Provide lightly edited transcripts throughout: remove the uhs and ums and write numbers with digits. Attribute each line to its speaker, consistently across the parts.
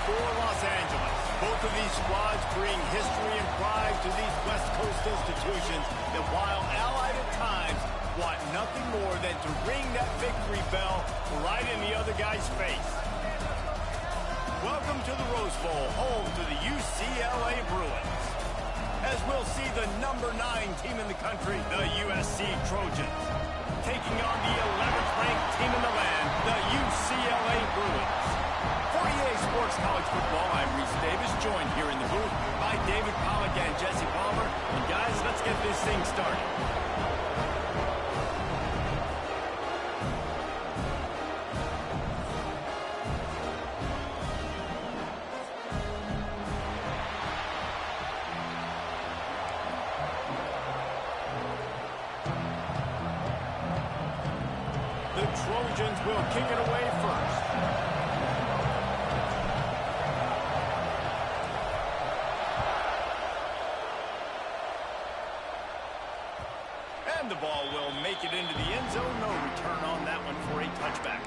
Speaker 1: for Los Angeles. Both of these squads bring history and pride to these West Coast institutions that, while allied at times, want nothing more than to ring that victory bell right in the other guy's face. Welcome to the Rose Bowl, home to the UCLA Bruins. As we'll see the number 9 team in the country, the USC Trojans, taking on the 11th ranked team in the land, the UCLA Bruins. For EA Sports College Football, I'm Reese Davis, joined here in the booth by David Pollack and Jesse Palmer. And guys, let's get this thing started. The Trojans will kick it away first. And the ball will make it into the end zone. No return on that one for a touchback.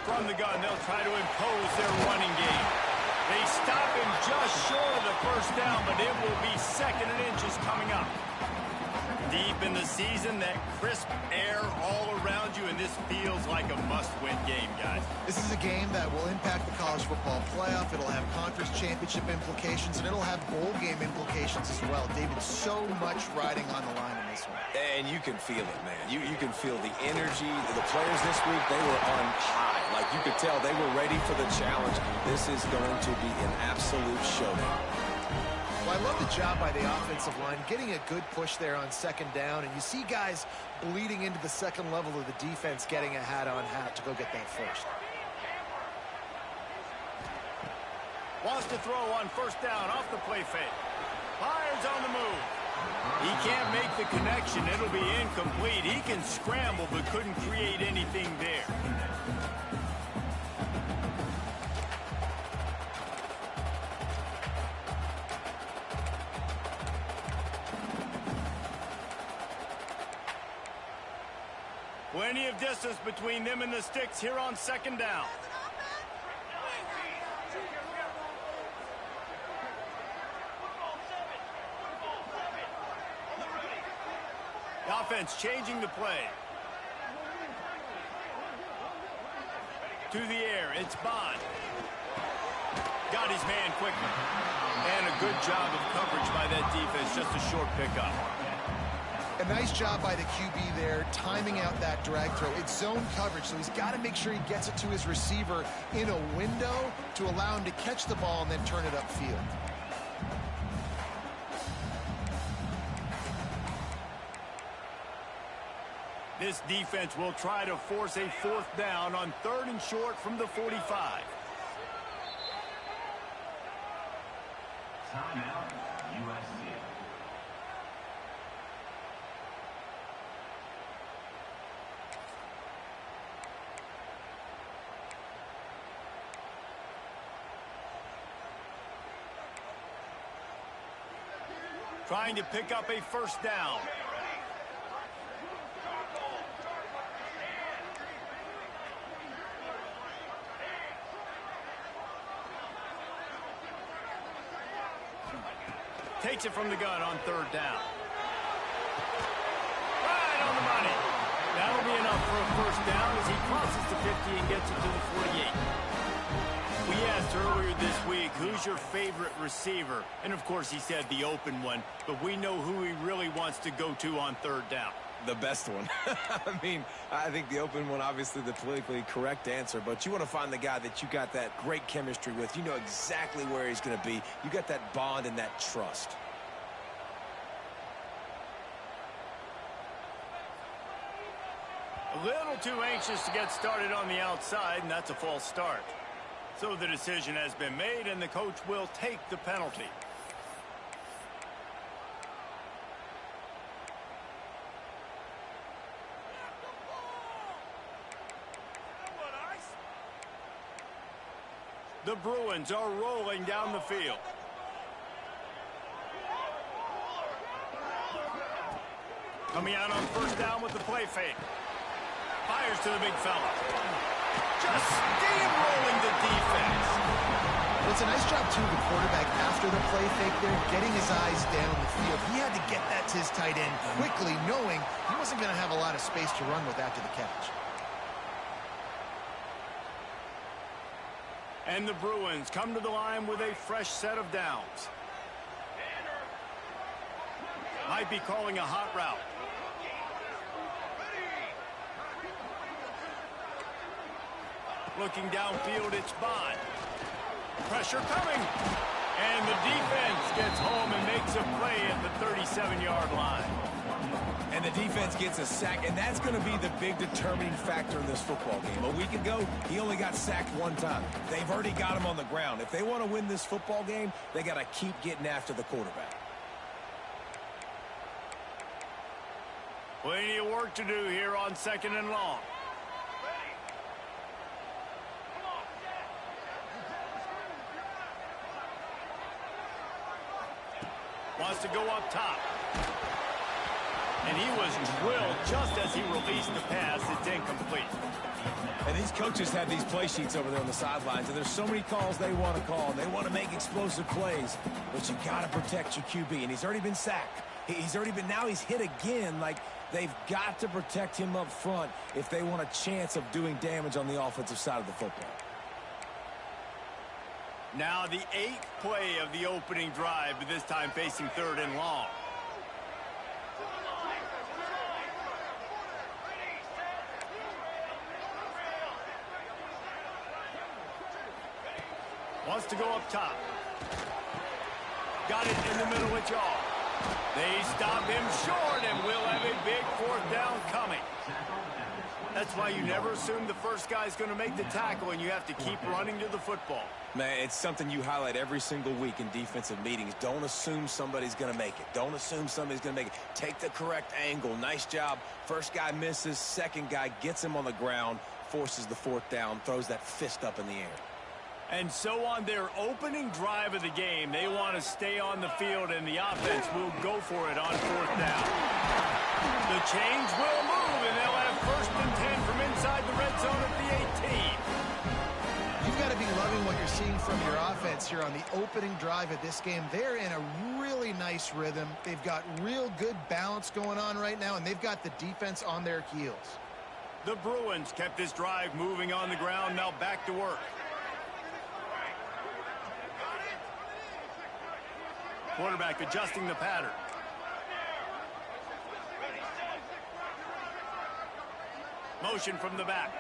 Speaker 1: From the gun, they'll try to impose their running game. They stop him just short of the first down, but it will be 2nd and inches coming up. Deep in the season, that crisp air all around you, and this feels like a must-win game, guys.
Speaker 2: This is a game that will impact the college football playoff. It'll have conference championship implications, and it'll have bowl game implications as well. David, so much riding on the line in this one.
Speaker 3: And you can feel it, man. You can feel the energy. The players this week, they were on high. Like you could tell, they were ready for the challenge. This is going to be an absolute showdown.
Speaker 2: Well, I love the job by the offensive line, getting a good push there on 2nd down, and you see guys bleeding into the second level of the defense, getting a hat on hat to go get that first.
Speaker 1: Wants to throw on 1st down off the play fake. Fires on the move. He can't make the connection. It'll be incomplete. He can scramble but couldn't create anything there. Plenty of distance between them and the sticks here on 2nd down. The offense changing the play. To the air, it's Bond. Got his man quickly. And a good job of coverage by that defense, just a short pickup.
Speaker 2: A nice job by the QB there, timing out that drag throw. It's zone coverage, so he's got to make sure he gets it to his receiver in a window to allow him to catch the ball and then turn it upfield.
Speaker 1: This defense will try to force a 4th down on 3rd and short from the 45.
Speaker 4: Timeout, USC.
Speaker 1: Trying to pick up a 1st down. Takes it from the gun on 3rd down. Right on the money. That'll be enough for a 1st down as he crosses the 50 and gets it to the 48. We asked earlier this week, who's your favorite receiver? And, of course, he said the open one, but we know who he really wants to go to on 3rd down.
Speaker 3: The best one. I mean, I think the open one, obviously the politically correct answer, but you want to find the guy that you got that great chemistry with. You know exactly where he's going to be. You got that bond and that trust.
Speaker 1: A little too anxious to get started on the outside, and that's a false start. So the decision has been made, and the coach will take the penalty. The Bruins are rolling down the field. Coming out on first down with the play fake. Fires to the big fella. Just steamrolling the defense.
Speaker 2: Well, it's a nice job, too, the quarterback after the play fake there, getting his eyes down the field. He had to get that to his tight end quickly, knowing he wasn't going to have a lot of space to run with after the catch.
Speaker 1: And the Bruins come to the line with a fresh set of downs. Might be calling a hot route. Looking downfield, it's Bond. Pressure coming. And the defense gets home and makes a play at the 37-yard line.
Speaker 3: And the defense gets a sack, and that's going to be the big determining factor in this football game. A week ago, he only got sacked one time. They've already got him on the ground. If they want to win this football game, they got to keep getting after the quarterback.
Speaker 1: Plenty of work to do here on 2nd and long. Wants to go up top. And he was drilled just as he released the pass. It's incomplete.
Speaker 3: And these coaches have these play sheets over there on the sidelines, and there's so many calls they want to call. They want to make explosive plays, but you got to protect your QB. And he's already been sacked. Now he's hit again. Like, they've got to protect him up front if they want a chance of doing damage on the offensive side of the football.
Speaker 1: Now the 8th play of the opening drive, but this time facing 3rd and long. Wants to go up top. Got it in the middle with Jaw. They stop him short, and we'll have a big 4th down coming. That's why you never assume the first guy's going to make the tackle, and you have to keep running to the football.
Speaker 3: Man, it's something you highlight every single week in defensive meetings. Don't assume somebody's going to make it. Don't assume somebody's going to make it. Take the correct angle. Nice job. First guy misses. Second guy gets him on the ground, forces the 4th down, throws that fist up in the air.
Speaker 1: And so on their opening drive of the game, they want to stay on the field, and the offense will go for it on 4th down. The chains will move, and they'll have 1st and 10 from inside the red zone at the 18.
Speaker 2: You've got to be loving what you're seeing from your offense here on the opening drive of this game. They're in a really nice rhythm. They've got real good balance going on right now, and they've got the defense on their heels.
Speaker 1: The Bruins kept this drive moving on the ground, now back to work. Quarterback adjusting the pattern. Motion from the back.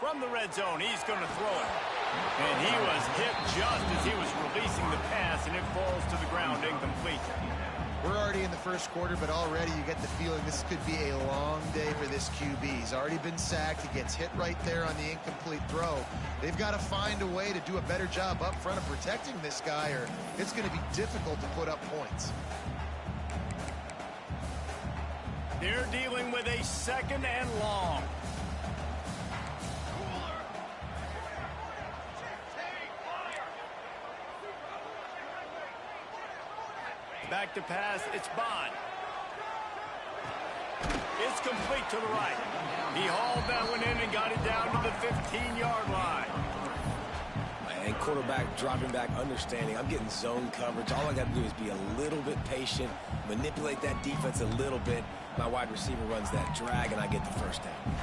Speaker 1: From the red zone, he's going to throw it. And he was hit just as he was releasing the pass, and it falls to the ground incomplete.
Speaker 2: We're already in the first quarter, but already you get the feeling this could be a long day for this QB. He's already been sacked. He gets hit right there on the incomplete throw. They've got to find a way to do a better job up front of protecting this guy, or it's going to be difficult to put up points.
Speaker 1: They're dealing with a 2nd and long. Back to pass, it's Bond. It's complete to the right. He hauled that one in and got it down to the 15-yard line.
Speaker 3: And quarterback dropping back, understanding I'm getting zone coverage. All I got to do is be a little bit patient, manipulate that defense a little bit. My wide receiver runs that drag, and I get the 1st down.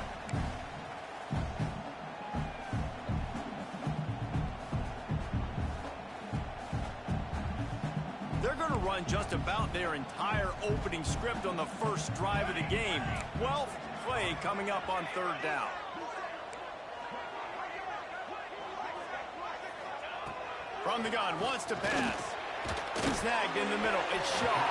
Speaker 1: They're going to run just about their entire opening script on the first drive of the game. 12th play coming up on 3rd down. From the gun, wants to pass. Snagged in the middle, it's Shaw.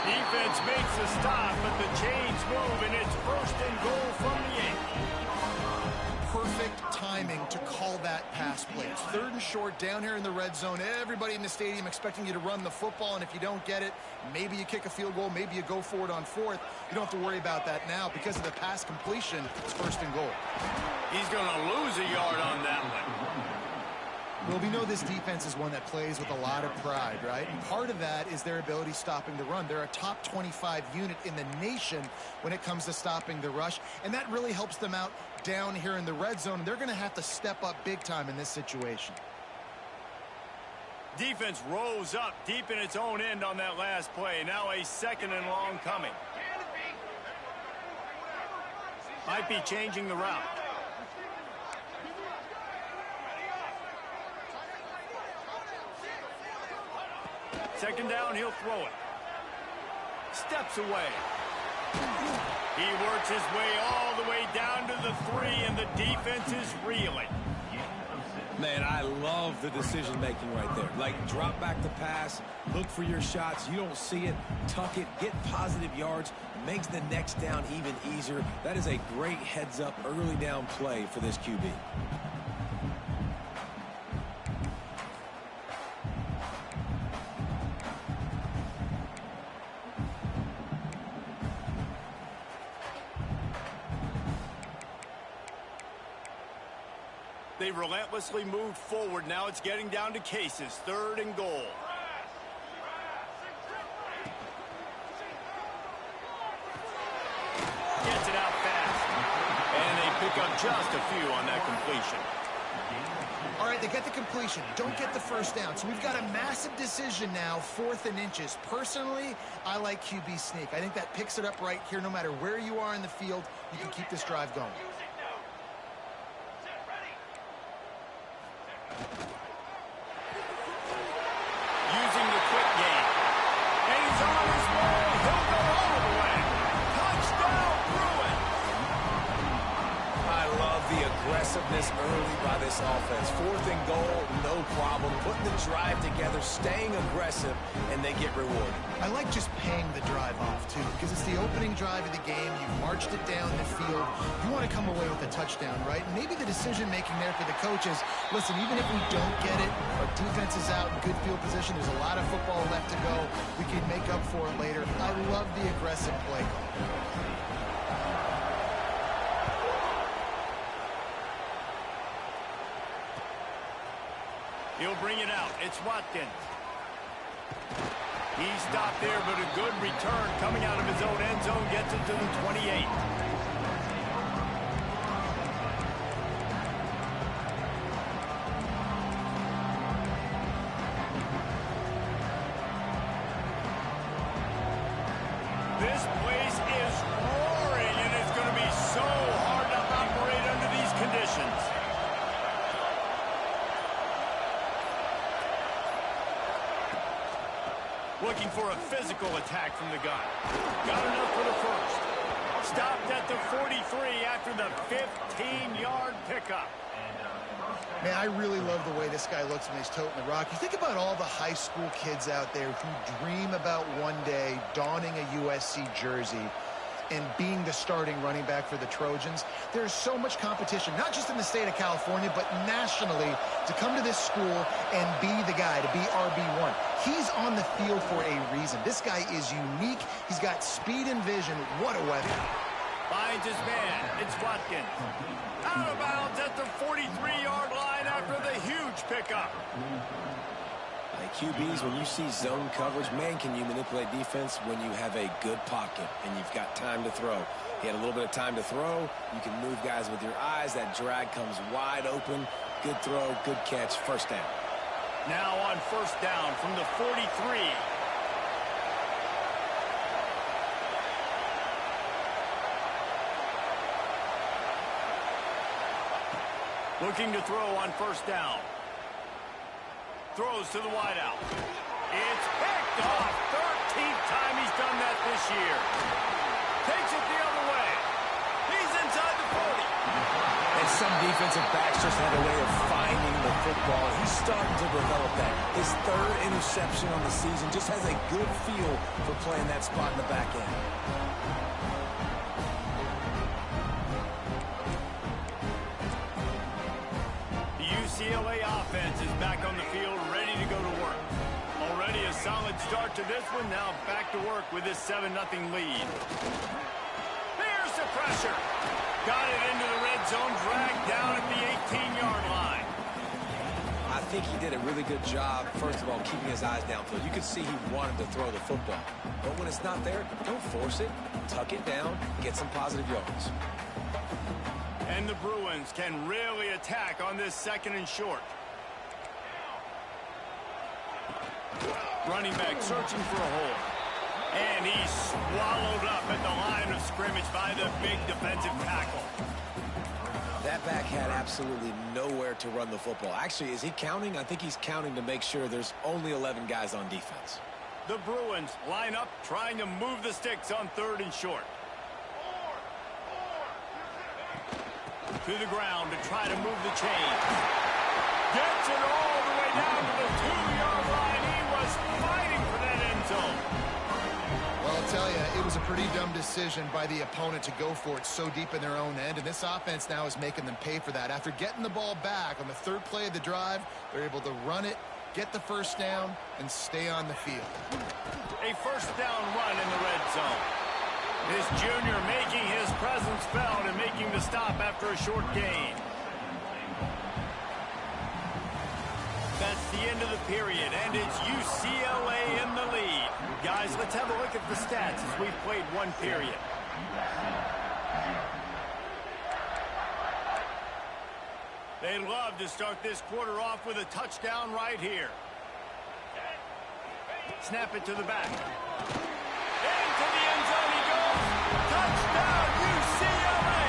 Speaker 1: Defense makes a stop, but the chains move, and it's 1st and goal from the 8.
Speaker 2: Perfect timing to call that pass play. It's 3rd and short down here in the red zone. Everybody in the stadium expecting you to run the football, and if you don't get it, maybe you kick a field goal, maybe you go for it on 4th. You don't have to worry about that now. Because of the pass completion, it's 1st and goal.
Speaker 1: He's going to lose a yard on that one.
Speaker 2: Well, we know this defense is one that plays with a lot of pride, right? And part of that is their ability stopping the run. They're a top 25 unit in the nation when it comes to stopping the rush, and that really helps them out down here in the red zone. They're going to have to step up big time in this situation.
Speaker 1: Defense rose up deep in its own end on that last play. Now a 2nd and long coming. Might be changing the route. Second down, he'll throw it. Steps away. He works his way all the way down to the 3, and the defense is reeling.
Speaker 3: Man, I love the decision-making right there. Like, drop back the pass, look for your shots. You don't see it, tuck it, get positive yards, makes the next down even easier. That is a great heads-up early down play for this QB.
Speaker 1: They relentlessly moved forward. Now it's getting down to cases. 3rd and goal. Gets it out fast. And they pick up just a few on that completion.
Speaker 2: All right, they get the completion. Don't get the first down. So we've got a massive decision now, 4th and inches. Personally, I like QB sneak. I think that picks it up right here. No matter where you are in the field, you can keep this drive going.
Speaker 1: Using the quick game. And he's on his way. He'll go all the way. Touchdown, Bruin.
Speaker 3: I love the aggressiveness early by this offense. 4th and goal, no problem. Putting the drive together, staying aggressive, and they get rewarded.
Speaker 2: I like just paying the drive off, too, because it's the opening drive of the game. You've marched it down the field. You want to come away with a touchdown, right? And maybe the decision-making there for the coaches, listen, even if we don't get it, our defense is out in good field position. There's a lot of football left to go. We can make up for it later. I love the aggressive play call.
Speaker 1: He'll bring it out. It's Watkins. He stopped there, but a good return coming out of his own end zone gets it to the 28. This place is roaring, and it's going to be so hard to operate under these conditions. Looking for a physical attack from the gun. Got enough for the first. Stopped at the 43 after the 15-yard pickup.
Speaker 2: Man, I really love the way this guy looks when he's toting the rock. You think about all the high school kids out there who dream about one day donning a USC jersey and being the starting running back for the Trojans. There's so much competition, not just in the state of California, but nationally, to come to this school and be the guy, to be RB1. He's on the field for a reason. This guy is unique. He's got speed and vision. What a weapon.
Speaker 1: Finds his man. It's Watkins. Out of bounds at the 43-yard line after the huge pickup.
Speaker 3: QBs, when you see zone coverage, man, can you manipulate defense when you have a good pocket and you've got time to throw. He had a little bit of time to throw. You can move guys with your eyes. That drag comes wide open. Good throw, good catch, first down.
Speaker 1: Now on first down from the 43. Looking to throw on first down. Throws to the wideout. It's picked off. 13th time he's done that this year. Takes it the other way. He's inside the 40.
Speaker 3: And some defensive backs just have a way of finding the football. He's starting to develop that. His 3rd interception on the season just has a good feel for playing that spot in the back end.
Speaker 1: UCLA offense is back on the field, ready to go to work. Already a solid start to this one. Now back to work with this 7-0 lead. Here's the pressure. Got it into the red zone, dragged down at the 18-yard line.
Speaker 3: I think he did a really good job, first of all, keeping his eyes downfield. You could see he wanted to throw the football. But when it's not there, don't force it. Tuck it down, get some positive yards.
Speaker 1: And the Bruins can really attack on this 2nd and short. Running back searching for a hole. And he's swallowed up at the line of scrimmage by the big defensive tackle.
Speaker 3: That back had absolutely nowhere to run the football. Actually, is he counting? I think he's counting to make sure there's only 11 guys on defense.
Speaker 1: The Bruins line up trying to move the sticks on 3rd and short. To the ground to try to move the chains. Gets it all the way down to the 2-yard line. He was fighting for that end zone.
Speaker 2: Well, I'll tell you, it was a pretty dumb decision by the opponent to go for it so deep in their own end, and this offense now is making them pay for that. After getting the ball back on the 3rd play of the drive, they're able to run it, get the 1st down, and stay on the field.
Speaker 1: A 1st down run in the red zone. This junior making his presence felt and making the stop after a short gain. That's the end of the period, and it's UCLA in the lead. Guys, let's have a look at the stats as we've played 1 period. They love to start this quarter off with a touchdown right here. Snap it to the back. Into the end zone he goes. Touchdown, UCLA!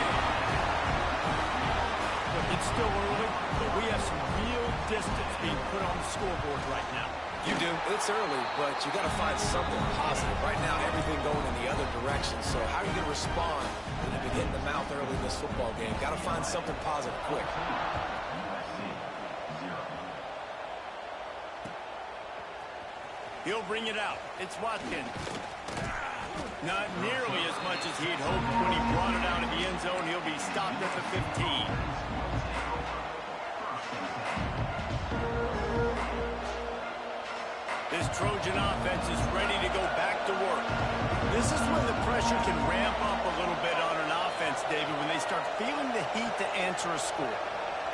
Speaker 1: Look, it's still early, but we have some real distance being put on the scoreboard right now.
Speaker 3: You do. It's early, but you got to find something positive. Right now, everything going in the other direction. So how are you going to respond when you've been hitting the mouth early in this football game? Got to find something positive quick.
Speaker 1: He'll bring it out. It's Watkins. Not nearly as much as he'd hoped when he brought it out of the end zone. He'll be stopped at the 15. This Trojan offense is ready to go back to work. This is when the pressure can ramp up a little bit on an offense, David, when they start feeling the heat to answer a score.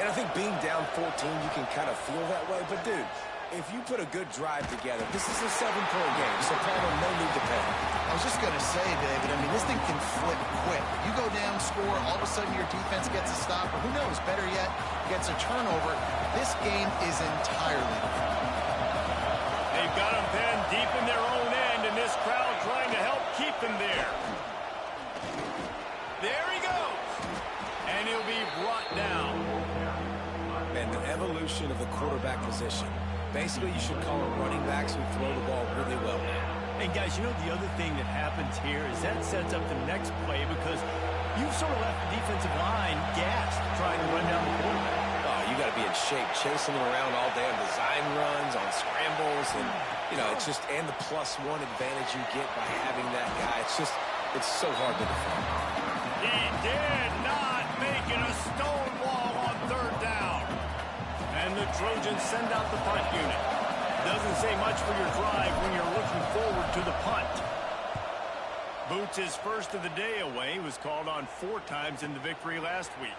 Speaker 3: And I think being down 14, you can kind of feel that way. But, dude, if you put a good drive together, this is a 7-point game, so Palmer, no need to panic.
Speaker 2: I was just going to say, David, I mean, this thing can flip quick. You go down, score, all of a sudden your defense gets a stop, or who knows, better yet, gets a turnover. This game is entirely different.
Speaker 1: They've got them pinned deep in their own end, and this crowd trying to help keep them there. There he goes. And he'll be brought down.
Speaker 3: And the evolution of the quarterback position. Basically, you should call them running backs who throw the ball really well now.
Speaker 1: And, guys, you know the other thing that happens here is that sets up the next play because you've sort of left the defensive line gassed trying to run down the quarterback.
Speaker 3: Oh, you got to be in shape, chasing him around all day on design runs, on scrambles, and, you know, it's just, and the +1 advantage you get by having that guy. It's just, it's so hard to defend.
Speaker 1: He did not make it a stonewall on 3rd down. And the Trojans send out the punt unit. Doesn't say much for your drive when you're looking forward to the punt. Boots' first of the day away was called on 4 times in the victory last week.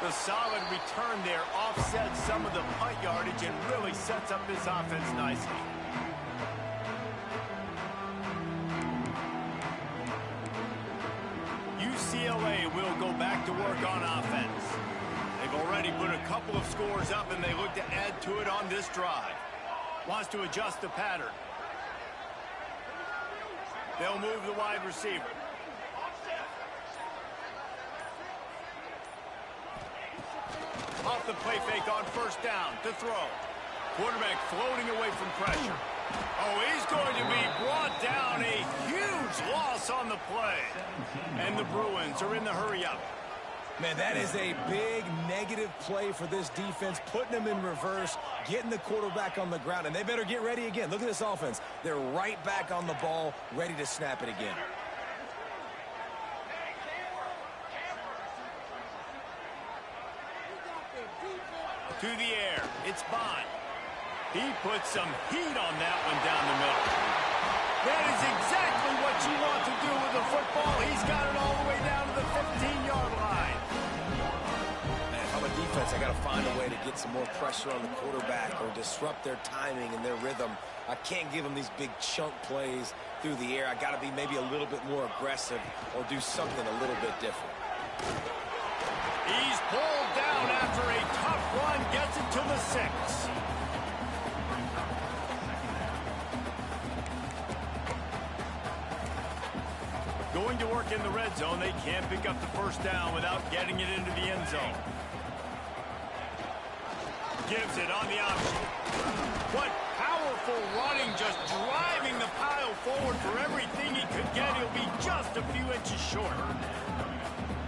Speaker 1: The solid return there offsets some of the punt yardage and really sets up this offense nicely. UCLA will go back to work on offense. They've already put a couple of scores up, and they look to add to it on this drive. Wants to adjust the pattern. They'll move the wide receiver. Off the play fake on 1st down to throw. Quarterback floating away from pressure. Oh, he's going to be brought down. A huge loss on the play. And the Bruins are in the hurry-up.
Speaker 3: Man, that is a big negative play for this defense, putting them in reverse, getting the quarterback on the ground, and they better get ready again. Look at this offense. They're right back on the ball, ready to snap it again.
Speaker 1: To the air, it's Bond. He puts some heat on that one down the middle. That is exactly what you want to do with the football. He's got it all the way down to the 15-yard line.
Speaker 3: Man, from a defense, I got to find a way to get some more pressure on the quarterback or disrupt their timing and their rhythm. I can't give them these big chunk plays through the air. I got to be maybe a little bit more aggressive or do something a little bit different.
Speaker 1: He's pulled down after a tough run, gets it to the 6. Going to work in the red zone, they can't pick up the first down without getting it into the end zone. Gives it on the option. What powerful running, just driving the pile forward for everything he could get. He'll be just a few inches short.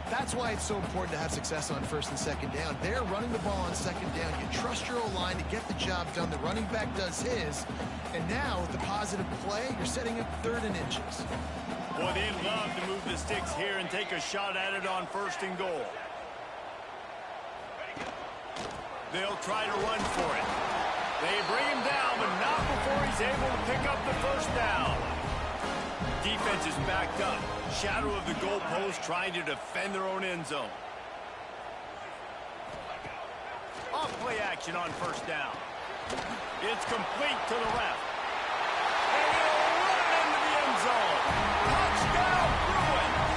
Speaker 2: That's why it's so important to have success on first and second down. They're running the ball on second down. You trust your O-line to get the job done. The running back does his. And now, with the positive play, you're setting up 3rd and inches.
Speaker 1: Boy, they'd love to move the sticks here and take a shot at it on 1st and goal. They'll try to run for it. They bring him down, but not before he's able to pick up the first down. Defense is backed up. Shadow of the goalpost, trying to defend their own end zone. Off play action on 1st down. It's complete to the left. And he'll run it into the end zone. Touchdown, Bruins!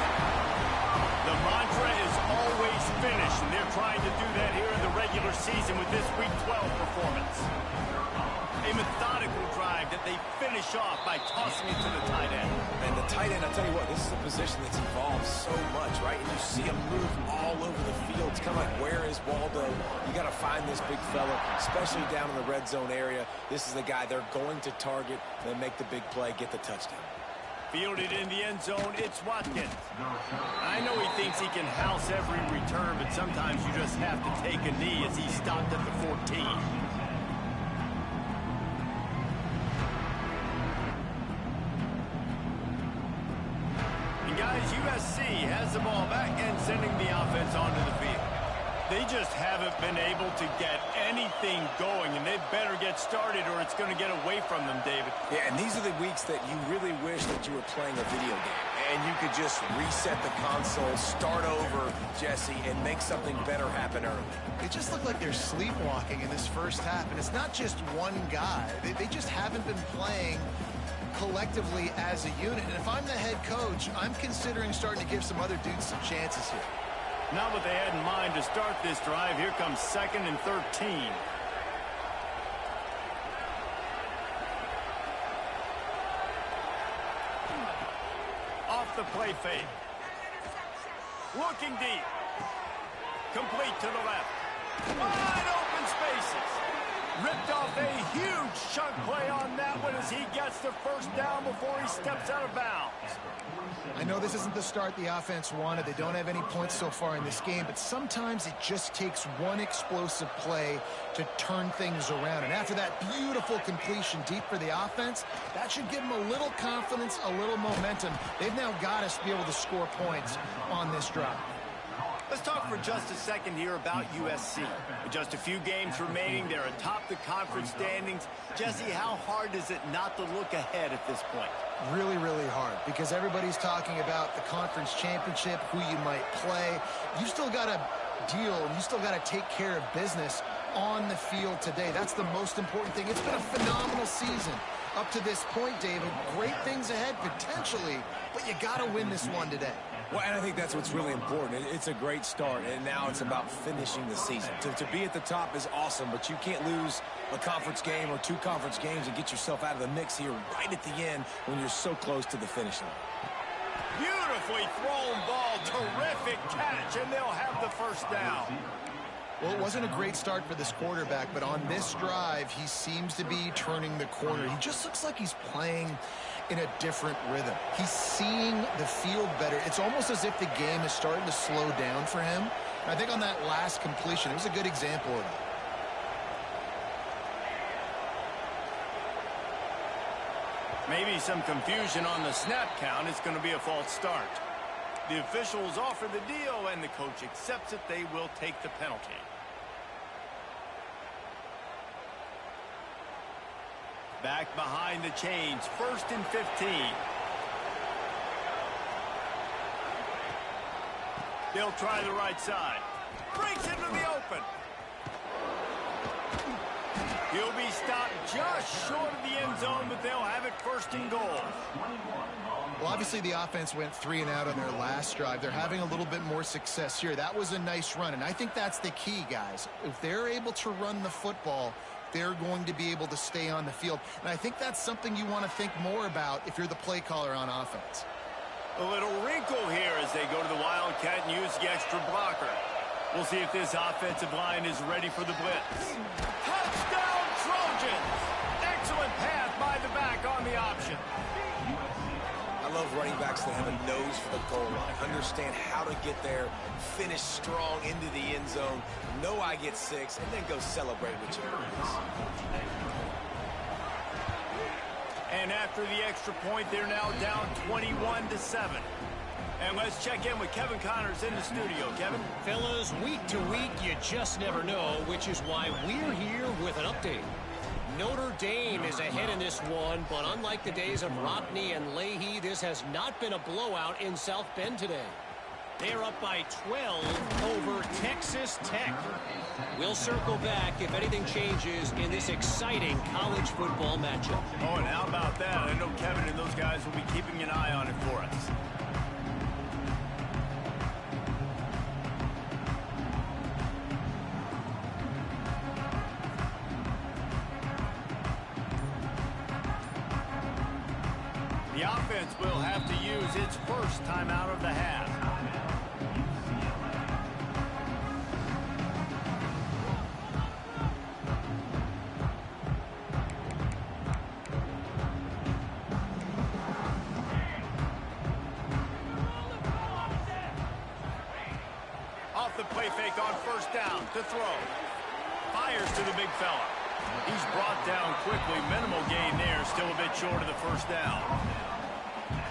Speaker 1: The mantra is always finish, and they're trying to do that here in the regular season with this Week 12 performance. A methodical drive that they finish off by tossing it to the tight end.
Speaker 3: And the tight end, I'll tell you what, this is a position that's evolved so much, right? And you see him move all over the field. It's kind of like, where is Waldo? You got to find this big fella, especially down in the red zone area. This is the guy they're going to target, then make the big play, get the touchdown.
Speaker 1: Fielded in the end zone, it's Watkins. I know he thinks he can house every return, but sometimes you just have to take a knee as he stopped at the 14. Guys, USC has the ball back and sending the offense onto the field. They just haven't been able to get anything going, and they better get started or it's going to get away from them, David.
Speaker 3: Yeah, and these are the weeks that you really wish that you were playing a video game, and you could just reset the console, start over, Jesse, and make something better happen early.
Speaker 2: They just look like they're sleepwalking in this first half, and it's not just one guy. They just haven't been playing collectively as a unit. And if I'm the head coach, I'm considering starting to give some other dudes some chances here.
Speaker 1: Not what they had in mind to start this drive. Here comes 2nd and 13. Off the play fake. Looking deep. Complete to the left. Wide open spaces. Ripped off a huge chunk play on that one as he gets the first down before he steps out of bounds.
Speaker 2: I know this isn't the start the offense wanted. They don't have any points so far in this game, but sometimes it just takes one explosive play to turn things around. And after that beautiful completion deep for the offense, that should give them a little confidence, a little momentum. They've now got us to be able to score points on this drive.
Speaker 1: Let's talk for just a second here about USC. With just a few games remaining, they're atop the conference standings. Jesse, how hard is it not to look ahead at this point?
Speaker 2: Really, really hard, because everybody's talking about the conference championship, who you might play. You still got to deal, and you still got to take care of business on the field today. That's the most important thing. It's been a phenomenal season up to this point, David. Great things ahead, potentially, but you got to win this one today.
Speaker 3: Well, and I think that's what's really important. It's a great start, and now it's about finishing the season. To be at the top is awesome, but you can't lose a conference game or 2 conference games and get yourself out of the mix here right at the end when you're so close to the finish line.
Speaker 1: Beautifully thrown ball, terrific catch, and they'll have the first down.
Speaker 2: Well, it wasn't a great start for this quarterback, but on this drive, he seems to be turning the corner. He just looks like he's playing in a different rhythm. He's seeing the field better. It's almost as if the game is starting to slow down for him. And I think on that last completion, it was a good example of that.
Speaker 1: Maybe some confusion on the snap count. It's going to be a false start. The officials offer the deal, and the coach accepts it. They will take the penalty. Back behind the chains, 1st and 15. They'll try the right side. Breaks into the open. He'll be stopped just short of the end zone, but they'll have it first and goal.
Speaker 2: Well, obviously the offense went 3 and out on their last drive. They're having a little bit more success here. That was a nice run, and I think that's the key, guys. If they're able to run the football, they're going to be able to stay on the field. And I think that's something you want to think more about if you're the play caller on offense.
Speaker 1: A little wrinkle here as they go to the Wildcat and use the extra blocker. We'll see if this offensive line is ready for the blitz. Touchdown, Trojans! Excellent pass by the back on the option.
Speaker 3: I love running backs that have a nose for the goal line, understand how to get there, finish strong into the end zone, know I get 6, and then go celebrate with your friends.
Speaker 1: And after the extra point, they're now down 21-7. And let's check in with Kevin Connors in the studio. Kevin?
Speaker 4: Fellas, week to week, you just never know, which is why we're here with an update. Notre Dame is ahead in this one, but unlike the days of Rodney and Leahy, this has not been a blowout in South Bend today. They're up by 12 over Texas Tech. We'll circle back if anything changes in this exciting college football matchup.
Speaker 1: Oh, and how about that? I know Kevin and those guys will be keeping an eye on it for us. The offense will have to use its first timeout of the half. Off the play fake on first down to throw. Fires to the big fella. He's brought down quickly. Minimal gain there. Still a bit short of the first down.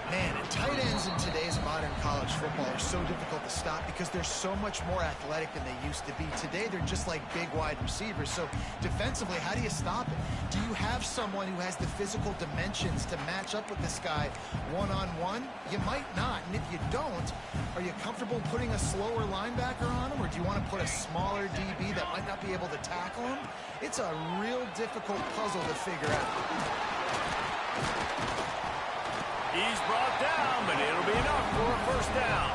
Speaker 2: Man, and tight ends in today's modern college football are so difficult to stop because they're so much more athletic than they used to be. Today, they're just like big wide receivers. So defensively, how do you stop it? Do you have someone who has the physical dimensions to match up with this guy one-on-one? You might not. And if you don't, are you comfortable putting a slower linebacker on him? Or do you want to put a smaller DB that might not be able to tackle him? It's a real difficult puzzle to figure out.
Speaker 1: He's brought down, but it'll be enough for a first down.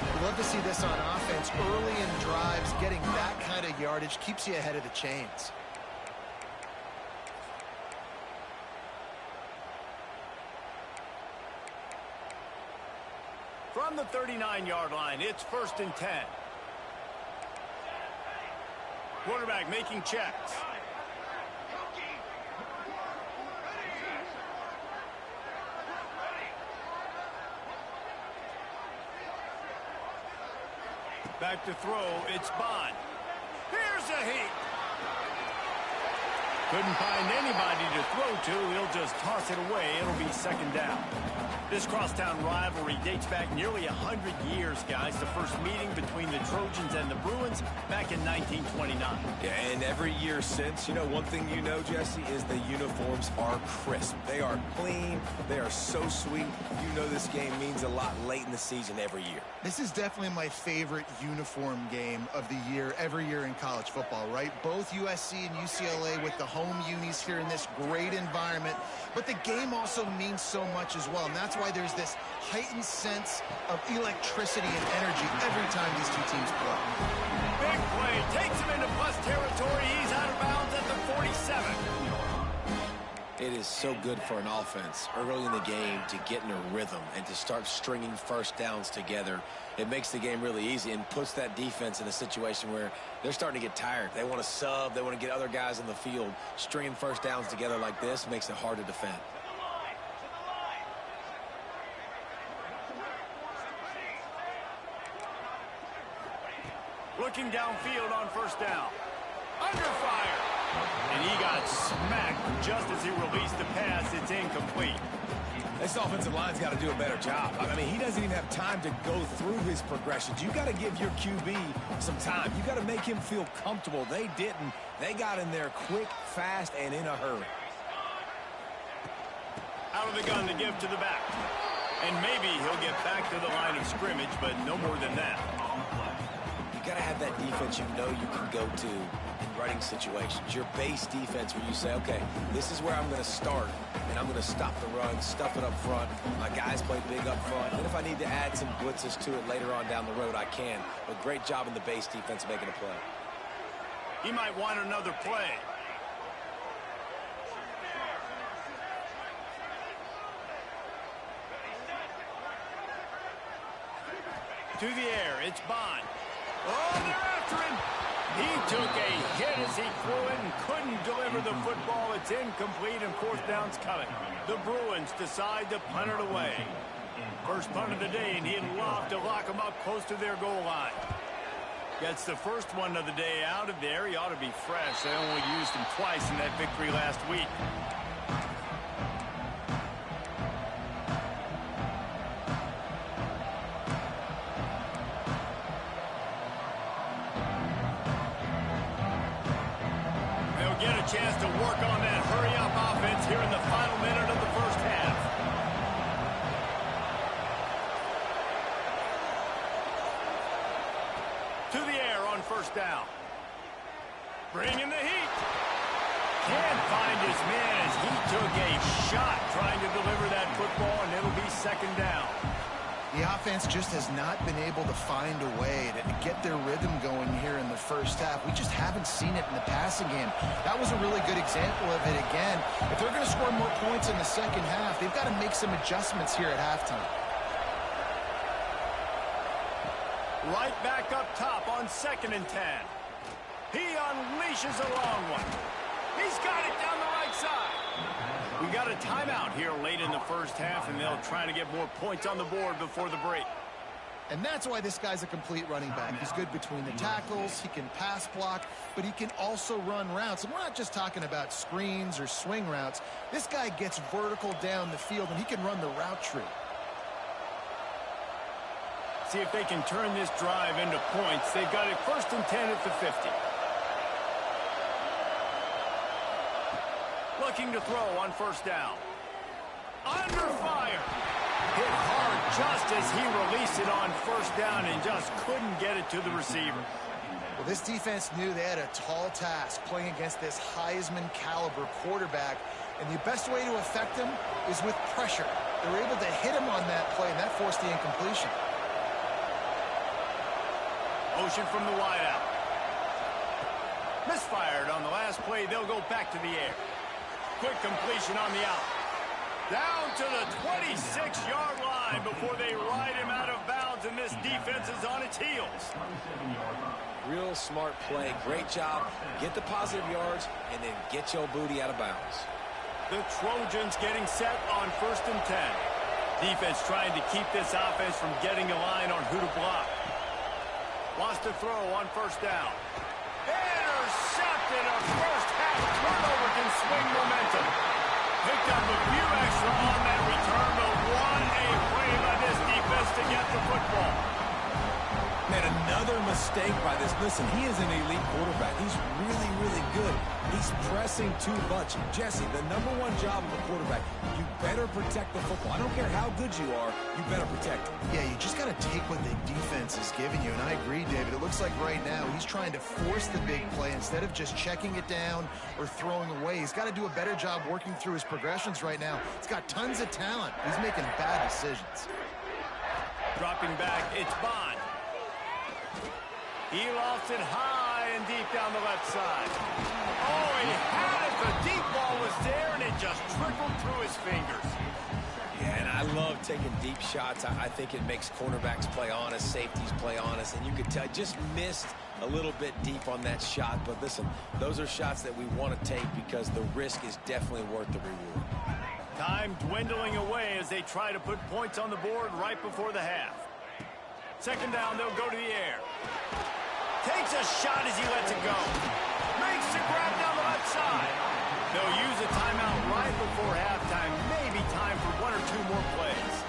Speaker 2: I'd love to see this on offense. Early in drives, getting that kind of yardage keeps you ahead of the chains.
Speaker 1: From the 39-yard line, it's 1st and 10. Quarterback making checks. Back to throw, it's Bond. Here's a heat. Couldn't find anybody to throw to. He'll just toss it away. It'll be 2nd down. This crosstown rivalry dates back nearly 100 years, guys. The first meeting between the Trojans and the Bruins back in 1929.
Speaker 3: Yeah, and every year since, you know, one thing you know, Jesse, is the uniforms are crisp. They are clean. They are so sweet. You know this game means a lot late in the season every year.
Speaker 2: This is definitely my favorite uniform game of the year, every year in college football, right? Both USC and UCLA with the home unis here in this great environment. But the game also means so much as well, and that's why there's this heightened sense of electricity and energy every time these two teams play.
Speaker 1: Big play. Takes him into plus territory. He's out of bounds at the 47.
Speaker 3: It is so good for an offense early in the game to get in a rhythm and to start stringing first downs together. It makes the game really easy and puts that defense in a situation where they're starting to get tired. They want to sub. They want to get other guys in the field. Stringing first downs together like this makes it hard to defend.
Speaker 1: Looking downfield on first down. Under fire. And he got smacked just as he released the pass. It's incomplete.
Speaker 3: This offensive line's got to do a better job. I mean, he doesn't even have time to go through his progressions. You got to give your QB some time. You got to make him feel comfortable. They didn't. They got in there quick, fast, and in a hurry.
Speaker 1: Out of the gun to give to the back. And maybe he'll get back to the line of scrimmage, but no more than that.
Speaker 3: got to have that defense you know you can go to in running situations. Your base defense where you say, okay, this is where I'm going to start, and I'm going to stop the run, stuff it up front. My guys play big up front. And if I need to add some blitzes to it later on down the road, I can. But great job in the base defense making a play.
Speaker 1: He might want another play. To the air, it's Bond. Oh, they're after him. He took a hit as he threw it and couldn't deliver the football. It's incomplete and fourth down's coming. The Bruins decide to punt it away. First punt of the day, and he'd love to lock them up close to their goal line. Gets the first one of the day out of there. He ought to be fresh. They only used him twice in that victory last week. Get a chance to work on that hurry-up offense here in the final minute of the first half. To the air on first down. Bringing the heat. Can't find his man as he took a shot trying to deliver that football, and it'll be second down.
Speaker 2: The offense just has not been able to find a way to get their rhythm going here in the first half. We just haven't seen it in the passing game. That was a really good example of it again. If they're going to score more points in the second half, they've got to make some adjustments here at halftime.
Speaker 1: Right back up top on 2nd and 10. He unleashes a long one. He's got it down the right side. We got a timeout here late in the first half, and they'll try to get more points on the board before the break.
Speaker 2: And that's why this guy's a complete running back. He's good between the tackles, he can pass block, but he can also run routes. And we're not just talking about screens or swing routes. This guy gets vertical down the field, and he can run the route tree.
Speaker 1: See if they can turn this drive into points. They've got it 1st and 10 at the 50. Looking to throw on first down. Under fire. Hit hard just as he released it on first down and just couldn't get it to the receiver.
Speaker 2: Well, this defense knew they had a tall task playing against this Heisman caliber quarterback, and the best way to affect him is with pressure. They were able to hit him on that play, and that forced the incompletion.
Speaker 1: Motion from the wideout. Misfired on the last play. They'll go back to the air. Quick completion on the out. Down to the 26-yard line before they ride him out of bounds, and this defense is on its heels.
Speaker 3: Real smart play. Great job. Get the positive yards, and then get your booty out of bounds.
Speaker 1: The Trojans getting set on 1st and 10. Defense trying to keep this offense from getting a line on who to block. Wants to throw on first down. Intercepted. A first half turnover can swing momentum. Picked up a few extra on that return, but what a play by this defense to get the football.
Speaker 3: Man, another mistake by this. Listen, he is an elite quarterback. He's really, really good. He's pressing too much. Jesse, the #1 job of a quarterback, you better protect the football. I don't care how good you are, you better protect it.
Speaker 2: Yeah, you just got to take what the defense is giving you, and I agree, David. It looks like right now he's trying to force the big play instead of just checking it down or throwing away. He's got to do a better job working through his progressions right now. He's got tons of talent. He's making bad decisions.
Speaker 1: Dropping back, it's Bond. He lofts it high and deep down the left side. Oh, he had it. The deep ball was there, and it just trickled through his fingers.
Speaker 3: Yeah, and I love taking deep shots. I think it makes cornerbacks play honest, safeties play honest, and you could tell just missed a little bit deep on that shot. But listen, those are shots that we want to take because the risk is definitely worth the reward.
Speaker 1: Time dwindling away as they try to put points on the board right before the half. 2nd down, they'll go to the air. Takes a shot as he lets it go. Makes the grab down the left side. They'll use a timeout right before halftime. Maybe time for 1 or 2 more plays.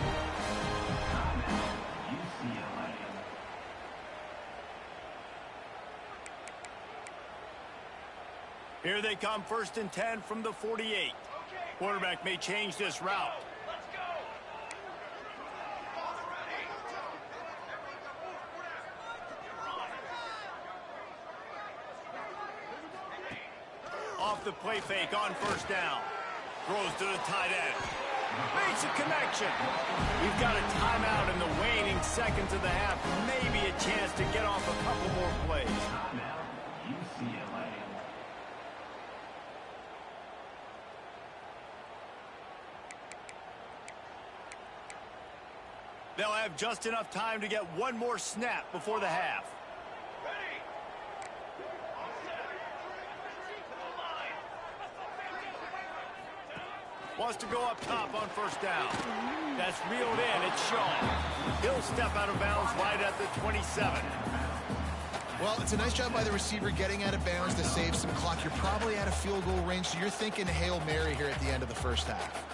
Speaker 1: Here they come, 1st and 10 from the 48. Quarterback may change this route. off the play fake on first down. Throws to the tight end. Makes a connection. We've got a timeout in the waning seconds of the half. Maybe a chance to get off a couple more plays.
Speaker 5: Timeout, UCLA.
Speaker 1: They'll have just enough time to get one more snap before the half. Wants to go up top on first down. That's reeled in. It's Shaw. He'll step out of bounds right at the 27.
Speaker 2: Well, it's a nice job by the receiver getting out of bounds to save some clock. You're probably out of field goal range, so you're thinking Hail Mary here at the end of the first half.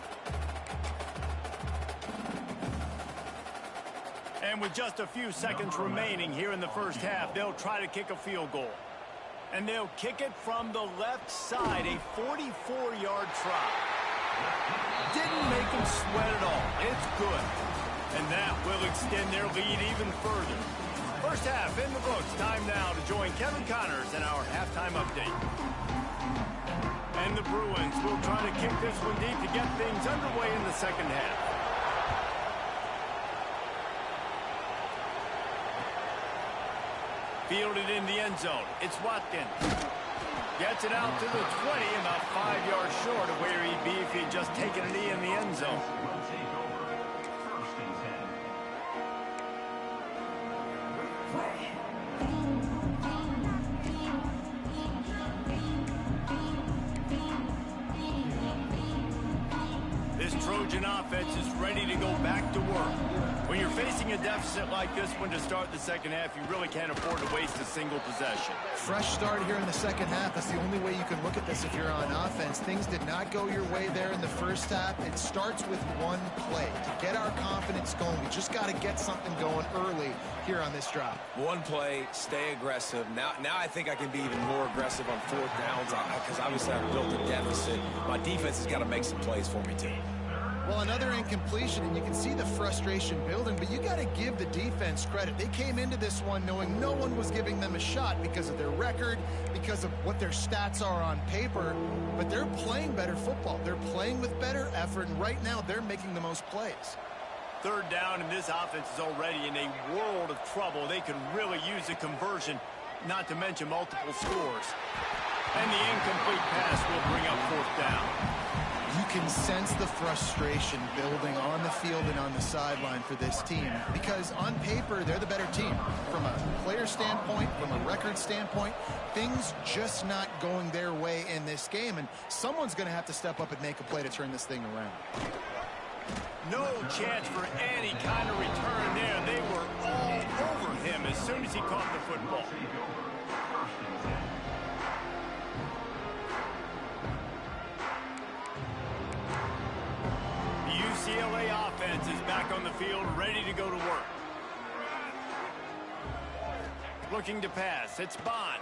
Speaker 1: And with just a few seconds remaining here in the first half, they'll try to kick a field goal. And they'll kick it from the left side, a 44-yard try. Didn't make him sweat at all. It's good. And that will extend their lead even further. First half in the books. Time now to join Kevin Connors in our halftime update. And the Bruins will try to kick this one deep to get things underway in the second half. Fielded in the end zone. It's Watkins. Gets it out to the 20, about 5 yards short of where he'd be if he'd just taken a knee in the end zone.
Speaker 5: Will take over first and 10.
Speaker 1: This Trojan offense is ready to go back to work. When you're facing a deficit like this one to start the second half, you really can't afford to waste a single possession.
Speaker 2: Fresh start here in the second half. That's the only way you can look at this if you're on offense. Things did not go your way there in the first half. It starts with one play. To get our confidence going, we just got to get something going early here on this drive.
Speaker 3: One play, stay aggressive. Now I think I can be even more aggressive on fourth downs because obviously I've built a deficit. My defense has got to make some plays for me, too.
Speaker 2: Well, another incompletion, and you can see the frustration building, but you got to give the defense credit. They came into this one knowing no one was giving them a shot because of their record, because of what their stats are on paper, but they're playing better football. They're playing with better effort, and right now they're making the most plays.
Speaker 1: Third down, and this offense is already in a world of trouble. They could really use a conversion, not to mention multiple scores. And the incomplete pass will bring up fourth down.
Speaker 2: You can sense the frustration building on the field and on the sideline for this team because on paper, they're the better team. From a player standpoint, from a record standpoint, things just not going their way in this game, and someone's going to have to step up and make a play to turn this thing around.
Speaker 1: No chance for any kind of return there. They were all over him as soon as he caught the football. UCLA offense is back on the field, ready to go to work. Looking to pass. It's Bond.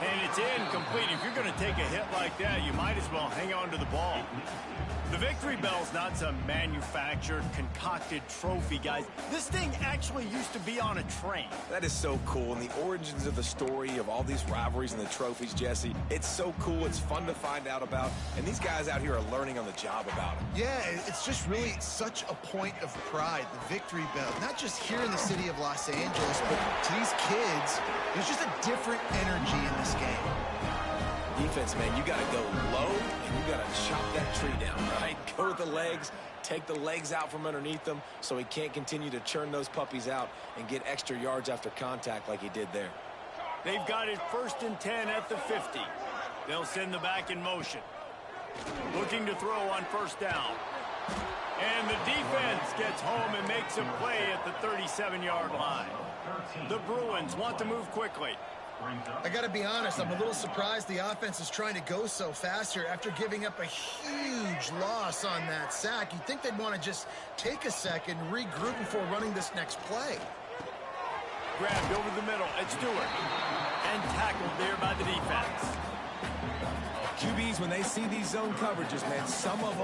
Speaker 1: And it's incomplete. If you're going to take a hit like that, you might as well hang on to the ball. The victory bell's not some manufactured, concocted trophy, guys. This thing actually used to be on a train.
Speaker 3: That is so cool, and the origins of the story of all these rivalries and the trophies, Jesse, it's so cool. It's fun to find out about, and these guys out here are learning on the job about it.
Speaker 2: Yeah, it's just really such a point of pride, the victory bell. Not just here in the city of Los Angeles, but to these kids, there's just a different energy in this game.
Speaker 3: Defense, man, you got to go low, and you got to chop that tree down, right? Go with the legs, take the legs out from underneath them so he can't continue to churn those puppies out and get extra yards after contact like he did there.
Speaker 1: They've got it 1st and 10 at the 50. They'll send the back in motion. Looking to throw on first down. And the defense gets home and makes a play at the 37-yard line. The Bruins want to move quickly.
Speaker 2: I got to be honest, I'm a little surprised the offense is trying to go so fast here after giving up a huge loss on that sack. You'd think they'd want to just take a second, regroup before running this next play.
Speaker 1: Grabbed over the middle at Stewart. And tackled there by the defense.
Speaker 3: QBs, when they see these zone coverages, man, some of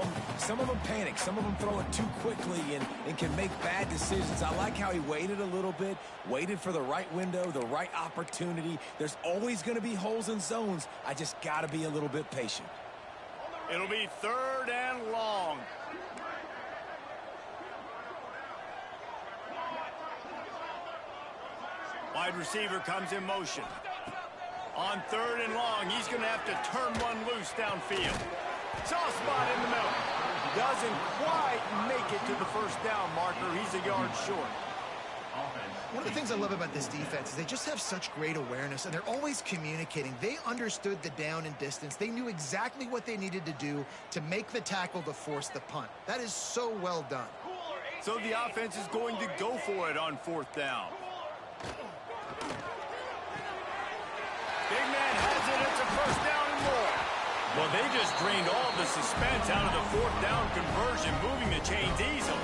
Speaker 3: them panic. Some of them throw it too quickly and can make bad decisions. I like how he waited a little bit, waited for the right window, the right opportunity. There's always going to be holes in zones. I just got to be a little bit patient.
Speaker 1: It'll be 3rd and long. Wide receiver comes in motion. On 3rd and long, he's going to have to turn one loose downfield. Soft spot in the middle. Doesn't quite make it to the first down marker. He's a yard short.
Speaker 2: One of the things I love about this defense is they just have such great awareness, and they're always communicating. They understood the down and distance. They knew exactly what they needed to do to make the tackle to force the punt. That is so well done.
Speaker 1: So the offense is going to go for it on 4th down. Big man has it. It's a first down and more. Well, they just drained all the suspense out of the 4th down conversion, moving the chains easily.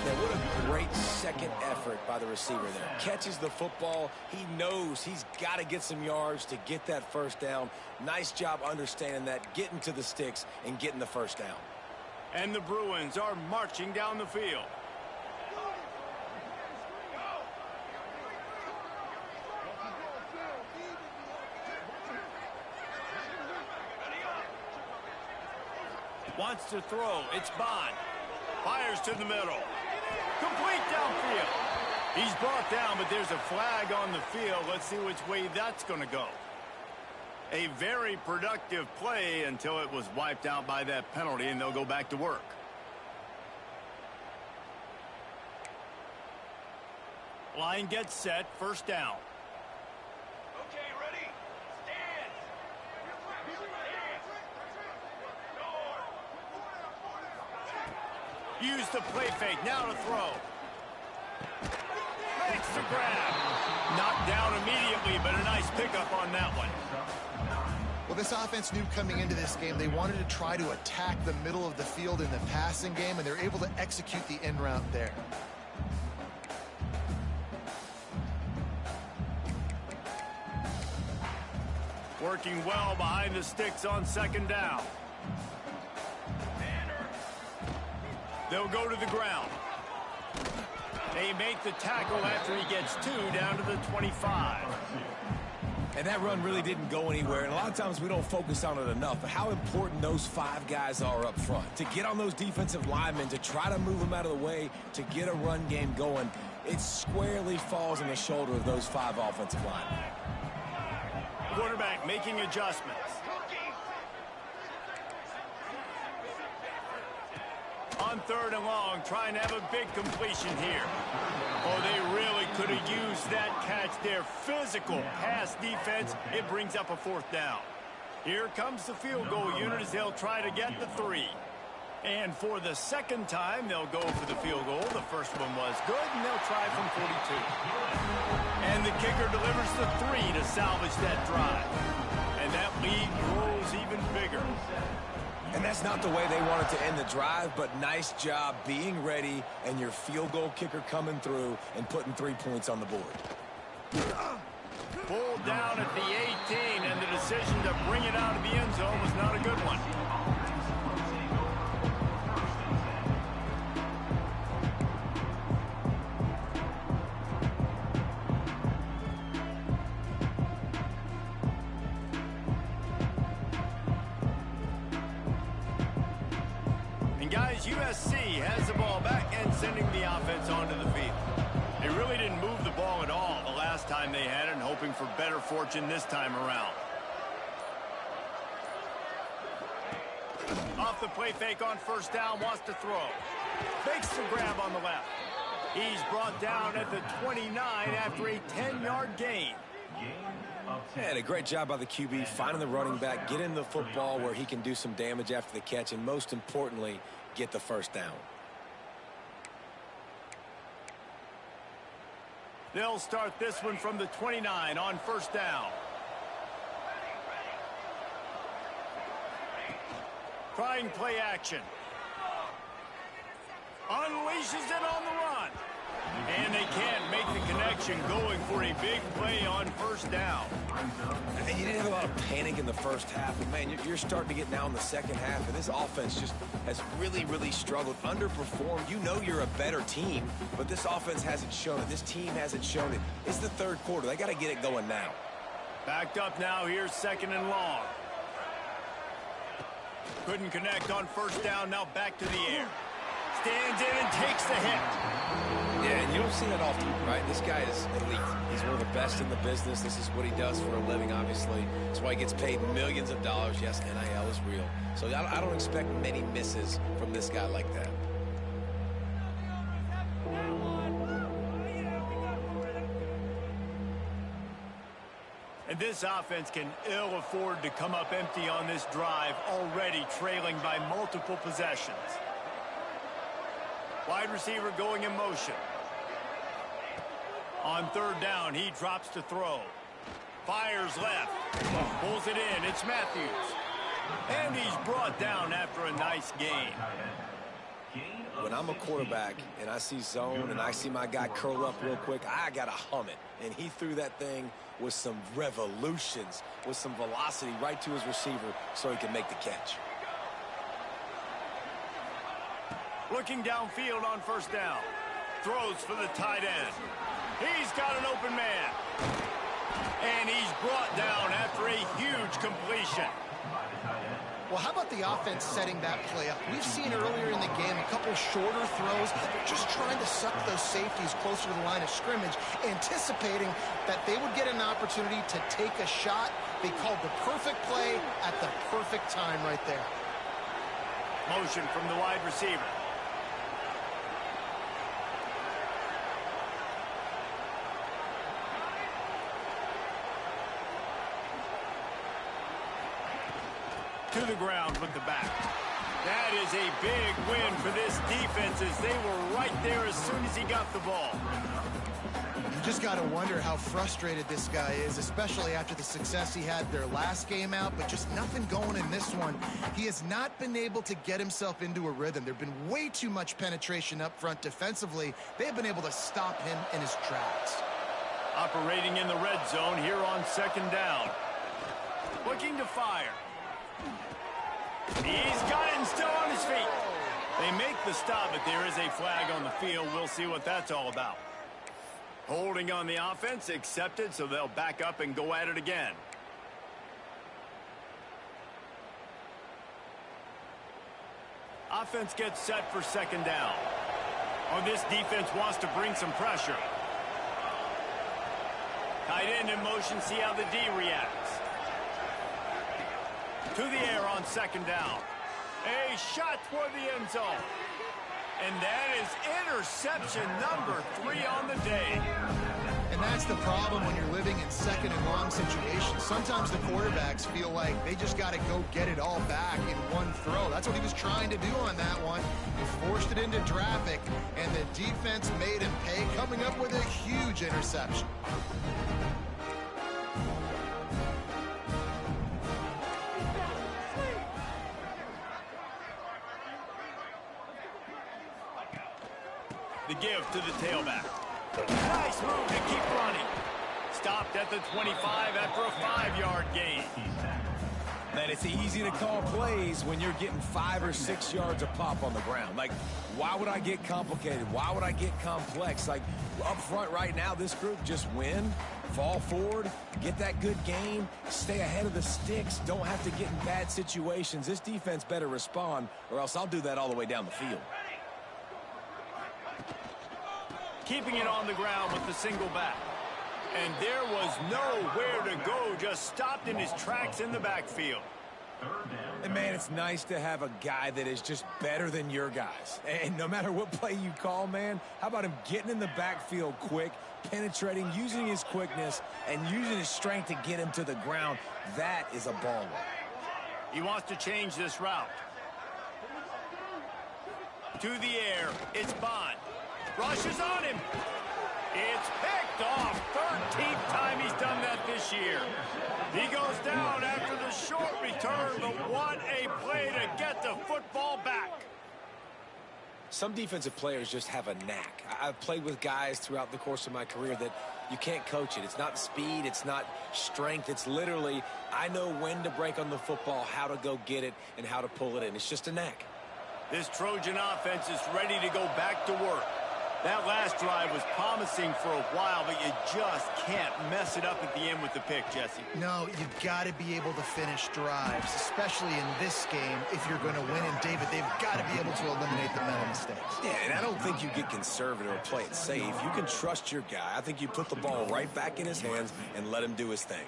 Speaker 3: Yeah, what a great second effort by the receiver there. Catches the football. He knows he's got to get some yards to get that first down. Nice job understanding that, getting to the sticks and getting the first down.
Speaker 1: And the Bruins are marching down the field. Wants to throw. It's Bond. Fires to the middle. Complete downfield. He's brought down, but there's a flag on the field. Let's see which way that's going to go. A very productive play until it was wiped out by that penalty, and they'll go back to work. Line gets set. First down.
Speaker 5: Okay, ready? Stand!
Speaker 1: Use the play fake. Now to throw. Makes the grab. Knocked down immediately, but a nice pickup on that one.
Speaker 2: Well, this offense knew coming into this game they wanted to try to attack the middle of the field in the passing game, and they're able to execute the end route there.
Speaker 1: Working well behind the sticks on 2nd down. They'll go to the ground. They make the tackle after he gets 2 down to the 25.
Speaker 3: And that run really didn't go anywhere. And a lot of times we don't focus on it enough. But how important those 5 guys are up front. To get on those defensive linemen, to try to move them out of the way, to get a run game going, it squarely falls on the shoulder of those 5 offensive linemen.
Speaker 1: Quarterback making adjustments. On 3rd and long, trying to have a big completion here. Oh, they really could have used that catch there. Physical pass defense. It brings up a 4th down. Here comes the field goal unit as they'll try to get the 3. And for the 2nd time, they'll go for the field goal. The first one was good, and they'll try from 42. And the kicker delivers the 3 to salvage that drive. And that lead grows even bigger.
Speaker 3: And that's not the way they wanted to end the drive, but nice job being ready and your field goal kicker coming through and putting 3 points on the board.
Speaker 1: Pulled down at the 18, and the decision to bring it out of the end zone was not a good one. Guys, USC has the ball back and sending the offense onto the field. They really didn't move the ball at all the last time they had it, and hoping for better fortune this time around. Off the play fake on 1st down, wants to throw. Fakes the grab on the left. He's brought down at the 29 after a 10-yard gain.
Speaker 3: And a great job by the QB, finding the running back, getting the football where he can do some damage after the catch, and most importantly, get the first down.
Speaker 1: They'll start this one from the 29 on 1st down. Trying play action. Unleashes it on the run. And they can't make the connection, going for a big play on first down.
Speaker 3: And you didn't have a lot of panic in the first half, but man, you're starting to get now in the second half, and this offense just has really, really struggled, underperformed. You know you're a better team, but this offense hasn't shown it. This team hasn't shown it. It's the third quarter. They got to get it going now.
Speaker 1: Backed up now. Here's 2nd and long. Couldn't connect on first down. Now back to the air. Stands in and takes the hit.
Speaker 3: Yeah, and you don't see that often, right? This guy is elite. He's one of the best in the business. This is what he does for a living, obviously. That's why he gets paid millions of dollars. Yes, NIL is real. So I don't expect many misses from this guy like that.
Speaker 1: And this offense can ill afford to come up empty on this drive, already trailing by multiple possessions. Wide receiver going in motion. On 3rd down, he drops to throw. Fires left. Pulls it in. It's Matthews. And he's brought down after a nice gain.
Speaker 3: When I'm a quarterback and I see zone and I see my guy curl up real quick, I got to hum it. And he threw that thing with some revolutions, with some velocity right to his receiver so he can make the catch.
Speaker 1: Looking downfield on first down. Throws for the tight end. He's got an open man. And he's brought down after a huge completion.
Speaker 2: Well, how about the offense setting that play up? We've seen earlier in the game a couple shorter throws, just trying to suck those safeties closer to the line of scrimmage, anticipating that they would get an opportunity to take a shot. They called the perfect play at the perfect time right there.
Speaker 1: Motion from the wide receiver. To the ground with the back. That is a big win for this defense, as they were right there as soon as he got the ball.
Speaker 2: You just got to wonder how frustrated this guy is, especially after the success he had their last game out, but just nothing going in this one. He has not been able to get himself into a rhythm. There have been way too much penetration up front defensively. They have been able to stop him in his tracks.
Speaker 1: Operating in the red zone here on 2nd down. Looking to fire. He's got it and still on his feet. They make the stop, but there is a flag on the field. We'll see what that's all about. Holding on the offense, accepted, so they'll back up and go at it again. Offense gets set for 2nd down. Oh, this defense wants to bring some pressure. Tight end in motion, see how the D reacts. To the air on 2nd down. A shot toward the end zone. And that is interception number 3 on the day.
Speaker 2: And that's the problem when you're living in 2nd and long situations. Sometimes the quarterbacks feel like they just got to go get it all back in one throw. That's what he was trying to do on that one. He forced it into traffic, and the defense made him pay, coming up with a huge interception.
Speaker 1: The give to the tailback. Nice move to keep running. Stopped at the 25 after a 5-yard gain.
Speaker 3: Man, it's easy to call plays when you're getting 5 or 6 yards a pop on the ground. Like, why would I get complicated? Why would I get complex? Like, up front right now, this group just win, fall forward, get that good game, stay ahead of the sticks, don't have to get in bad situations. This defense better respond, or else I'll do that all the way down the field.
Speaker 1: Keeping it on the ground with the single back. And there was nowhere to go, just stopped in his tracks in the backfield.
Speaker 3: And, man, it's nice to have a guy that is just better than your guys. And no matter what play you call, man, how about him getting in the backfield quick, penetrating, using his quickness, and using his strength to get him to the ground? That is a baller.
Speaker 1: He wants to change this route. To the air, it's Bond. Rushes on him. It's picked off. 13th time he's done that this year. He goes down after the short return, but what a play to get the football back.
Speaker 3: some defensive players just have a knack. I've played with guys throughout the course of my career that you can't coach it. It's not speed. It's not strength. It's literally, I know when to break on the football, how to go get it, and how to pull it in. It's just a knack.
Speaker 1: This Trojan offense is ready to go back to work. That last drive was promising for a while, but you just can't mess it up at the end with the pick, Jesse.
Speaker 2: No, you've got to be able to finish drives, especially in this game if you're going to win. And, David, they've got to be able to eliminate the mental mistakes.
Speaker 3: Yeah, and I don't think you get conservative or play it safe. You can trust your guy. I think you put the ball right back in his hands and let him do his thing.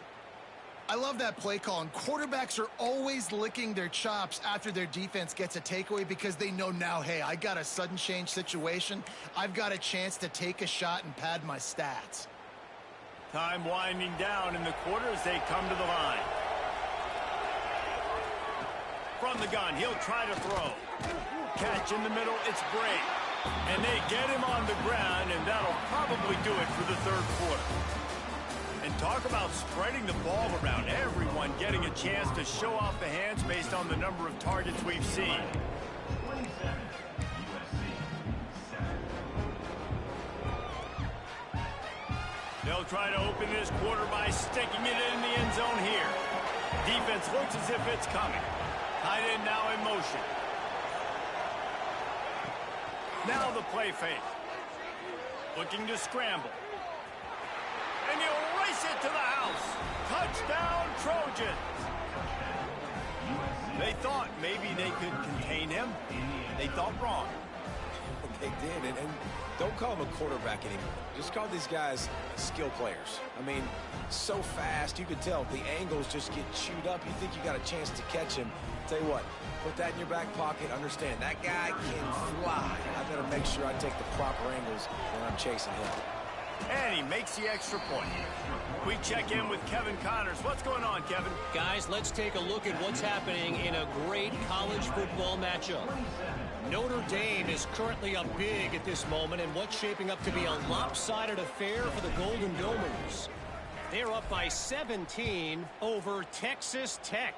Speaker 2: I love that play call, and quarterbacks are always licking their chops after their defense gets a takeaway because they know now, hey, I got a sudden change situation. I've got a chance to take a shot and pad my stats.
Speaker 1: Time winding down in the quarter as they come to the line. From the gun, he'll try to throw. Catch in the middle, it's Bray. And they get him on the ground, and that'll probably do it for the third quarter. And talk about spreading the ball around. Everyone getting a chance to show off the hands based on the number of targets we've seen.
Speaker 5: 27, USC, 7.
Speaker 1: They'll try to open this quarter by sticking it in the end zone here. Defense looks as if it's coming. Tight end now in motion. Now the play fake. Looking to scramble. And he'll race it to the house. Touchdown, Trojans. They thought maybe they could contain him. They thought wrong.
Speaker 3: They did, and don't call them a quarterback anymore. Just call these guys skill players. I mean, so fast, you can tell the angles just get chewed up. You think you got a chance to catch him. Tell you what, put that in your back pocket. Understand, that guy can fly. I better make sure I take the proper angles when I'm chasing him.
Speaker 1: And he makes the extra point. We check in with Kevin Connors. What's going on, Kevin?
Speaker 4: Guys, let's take a look at what's happening in a great college football matchup. Notre Dame is currently up big at this moment in what's shaping up to be a lopsided affair for the Golden Domers. They're up by 17 over Texas Tech.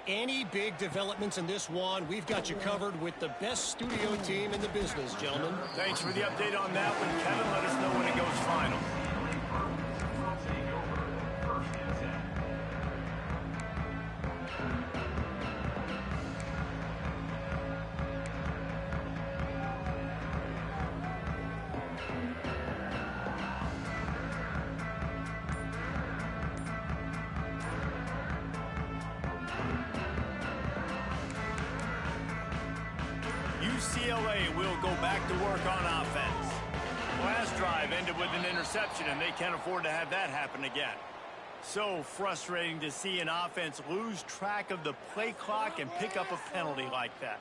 Speaker 4: Any big developments in this one, we've got you covered with the best studio team in the business, gentlemen.
Speaker 1: Thanks for the update on that one, Kevin. Let us know when it goes final. UCLA will go back to work on offense. Last drive ended with an interception, and they can't afford to have that happen again. So frustrating to see an offense lose track of the play clock and pick up a penalty like that.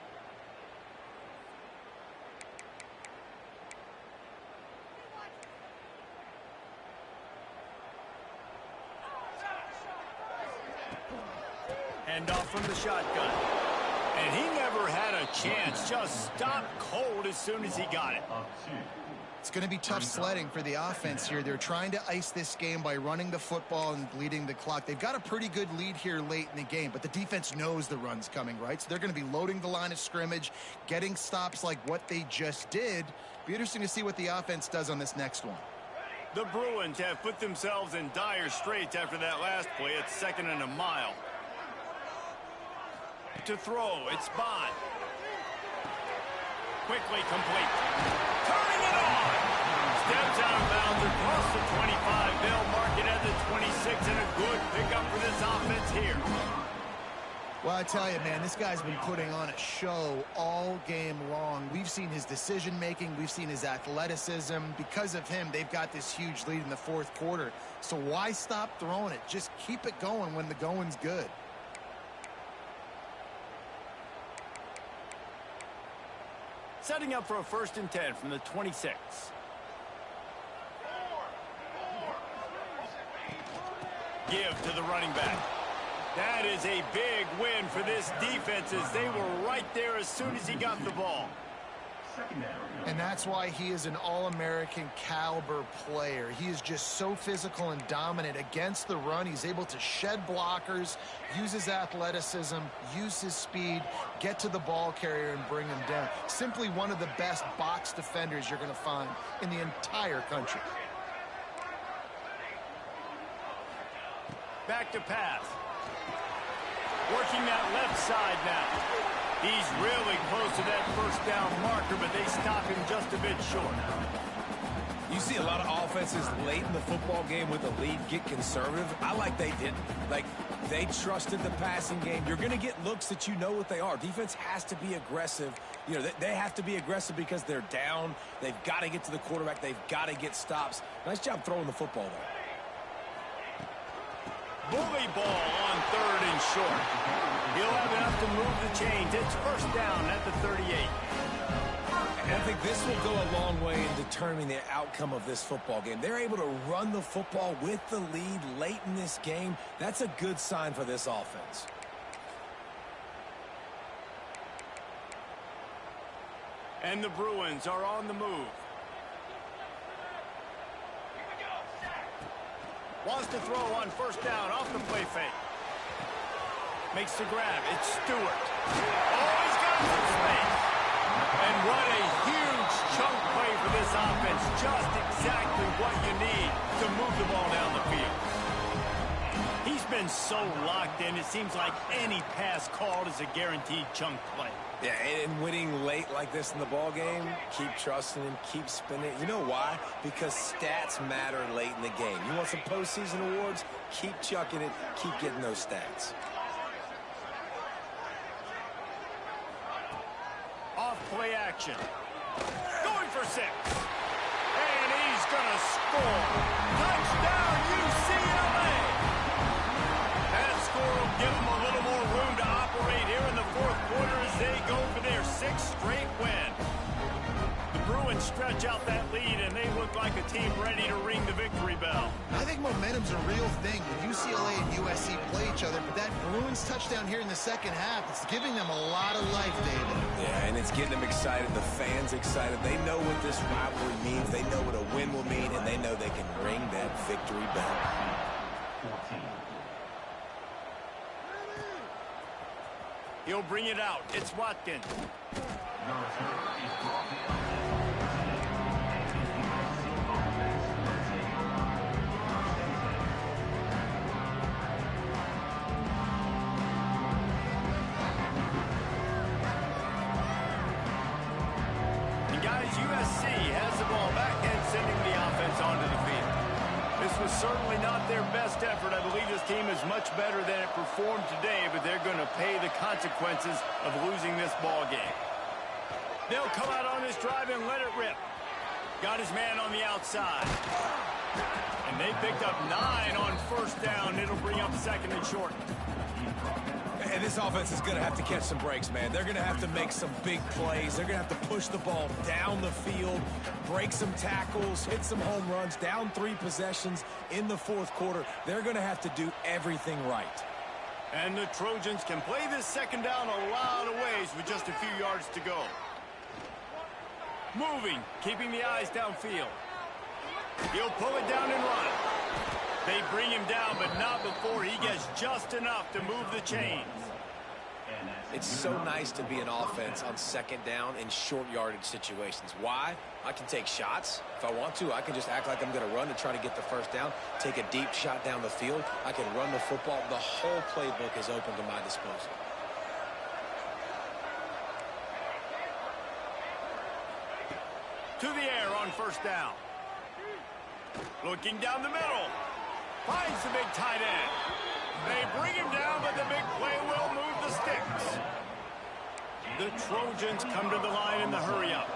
Speaker 1: Hand off from the shotgun. And he never had a chance. Just stopped cold as soon as he got it.
Speaker 2: It's going to be tough sledding for the offense here. They're trying to ice this game by running the football and bleeding the clock. They've got a pretty good lead here late in the game, but the defense knows the run's coming, right? So they're going to be loading the line of scrimmage, getting stops like what they just did. Be interesting to see what the offense does on this next one.
Speaker 1: The Bruins have put themselves in dire straits after that last play. It's 2nd and a mile. To throw, it's Bond. Quickly complete. Turning it on. Steps out of bounds across the 25. They'll mark it at the 26, and a good pickup for this offense here.
Speaker 2: Well, I tell you, man, this guy's been putting on a show all game long. We've seen his decision-making. We've seen his athleticism. Because of him, they've got this huge lead in the fourth quarter. So why stop throwing it? Just keep it going when the going's good.
Speaker 1: Setting up for a 1st and 10 from the 26. Give to the running back. That is a big win for this defense as they were right there as soon as he got the ball.
Speaker 5: Second down.
Speaker 2: And that's why he is an All-American caliber player. He is just so physical and dominant against the run. He's able to shed blockers, use his athleticism, use his speed, get to the ball carrier and bring him down. Simply one of the best box defenders you're going to find in the entire country.
Speaker 1: Back to pass. Working that left side now. He's really close to that first down marker, but they stop him just a bit short.
Speaker 3: You see a lot of offenses late in the football game with the lead get conservative. I like they didn't. Like, they trusted the passing game. You're going to get looks that you know what they are. Defense has to be aggressive. You know, they have to be aggressive because they're down. They've got to get to the quarterback. They've got to get stops. Nice job throwing the football, though.
Speaker 1: Bully ball on 3rd and short. He'll have enough to move the chains. It's first down at the 38.
Speaker 3: And I think this will go a long way in determining the outcome of this football game. They're able to run the football with the lead late in this game. That's a good sign for this offense.
Speaker 1: And the Bruins are on the move. Wants to throw on first down off the play fake. Makes the grab. It's Stewart. Oh, he's got some space. And what a huge chunk play for this offense. Just exactly what you need to move the ball down the field. He's been so locked in, it seems like any pass called is a guaranteed chunk play.
Speaker 3: Yeah, and winning late like this in the ball game, keep trusting him, keep spinning. You know why? Because stats matter late in the game. You want some postseason awards? Keep chucking it, keep getting those stats.
Speaker 1: Off play action. Going for 6. And he's going to score. Touchdown, UCLA. That score will give them a little more room to operate here in the 4th quarter as they go for their 6th straight win. The Bruins stretch out that lead, and they look like a team ready to ring the victory bell.
Speaker 2: I think momentum's a real thing. UCLA and USC play each other, but that Bruins touchdown here in the second half, it's giving them a lot of life, David.
Speaker 3: Yeah, and it's getting them excited, the fans excited. They know what this rivalry means. They know what a win will mean, and they know they can ring that victory bell.
Speaker 5: 14.
Speaker 1: He'll bring it out. It's Watkins.
Speaker 5: The return is brought to you.
Speaker 1: USC has the ball back and sending the offense onto the field. This was certainly not their best effort. I believe this team is much better than it performed today, but they're going to pay the consequences of losing this ball game. They'll come out on this drive and let it rip. Got his man on the outside. And they picked up 9 on first down. It'll bring up 2nd and short.
Speaker 3: And this offense is going to have to catch some breaks, man. They're going to have to make some big plays. They're going to have to push the ball down the field, break some tackles, hit some home runs, down 3 possessions in the 4th quarter. They're going to have to do everything right.
Speaker 1: And the Trojans can play this 2nd down a lot of ways with just a few yards to go. Moving, keeping the eyes downfield. He'll pull it down and run. They bring him down, but not before he gets just enough to move the chains.
Speaker 3: It's so nice to be an offense on 2nd down in short yardage situations. Why? I can take shots. If I want to, I can just act like I'm going to run to try to get the first down, take a deep shot down the field. I can run the football. The whole playbook is open to my disposal.
Speaker 1: To the air on first down. Looking down the middle. Finds the big tight end. They bring him down, but the big play will move the sticks. The Trojans come to the line in the hurry-up.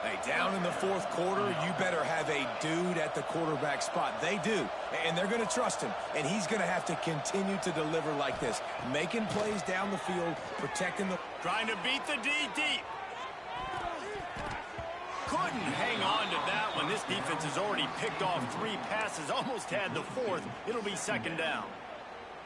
Speaker 3: Hey, down in the 4th quarter, you better have a dude at the quarterback spot. They do, and they're going to trust him, and he's going to have to continue to deliver like this, making plays down the field, protecting the...
Speaker 1: Trying to beat the D deep. Couldn't hang on to that one. This defense has already picked off 3 passes, almost had the 4th. It'll be 2nd down.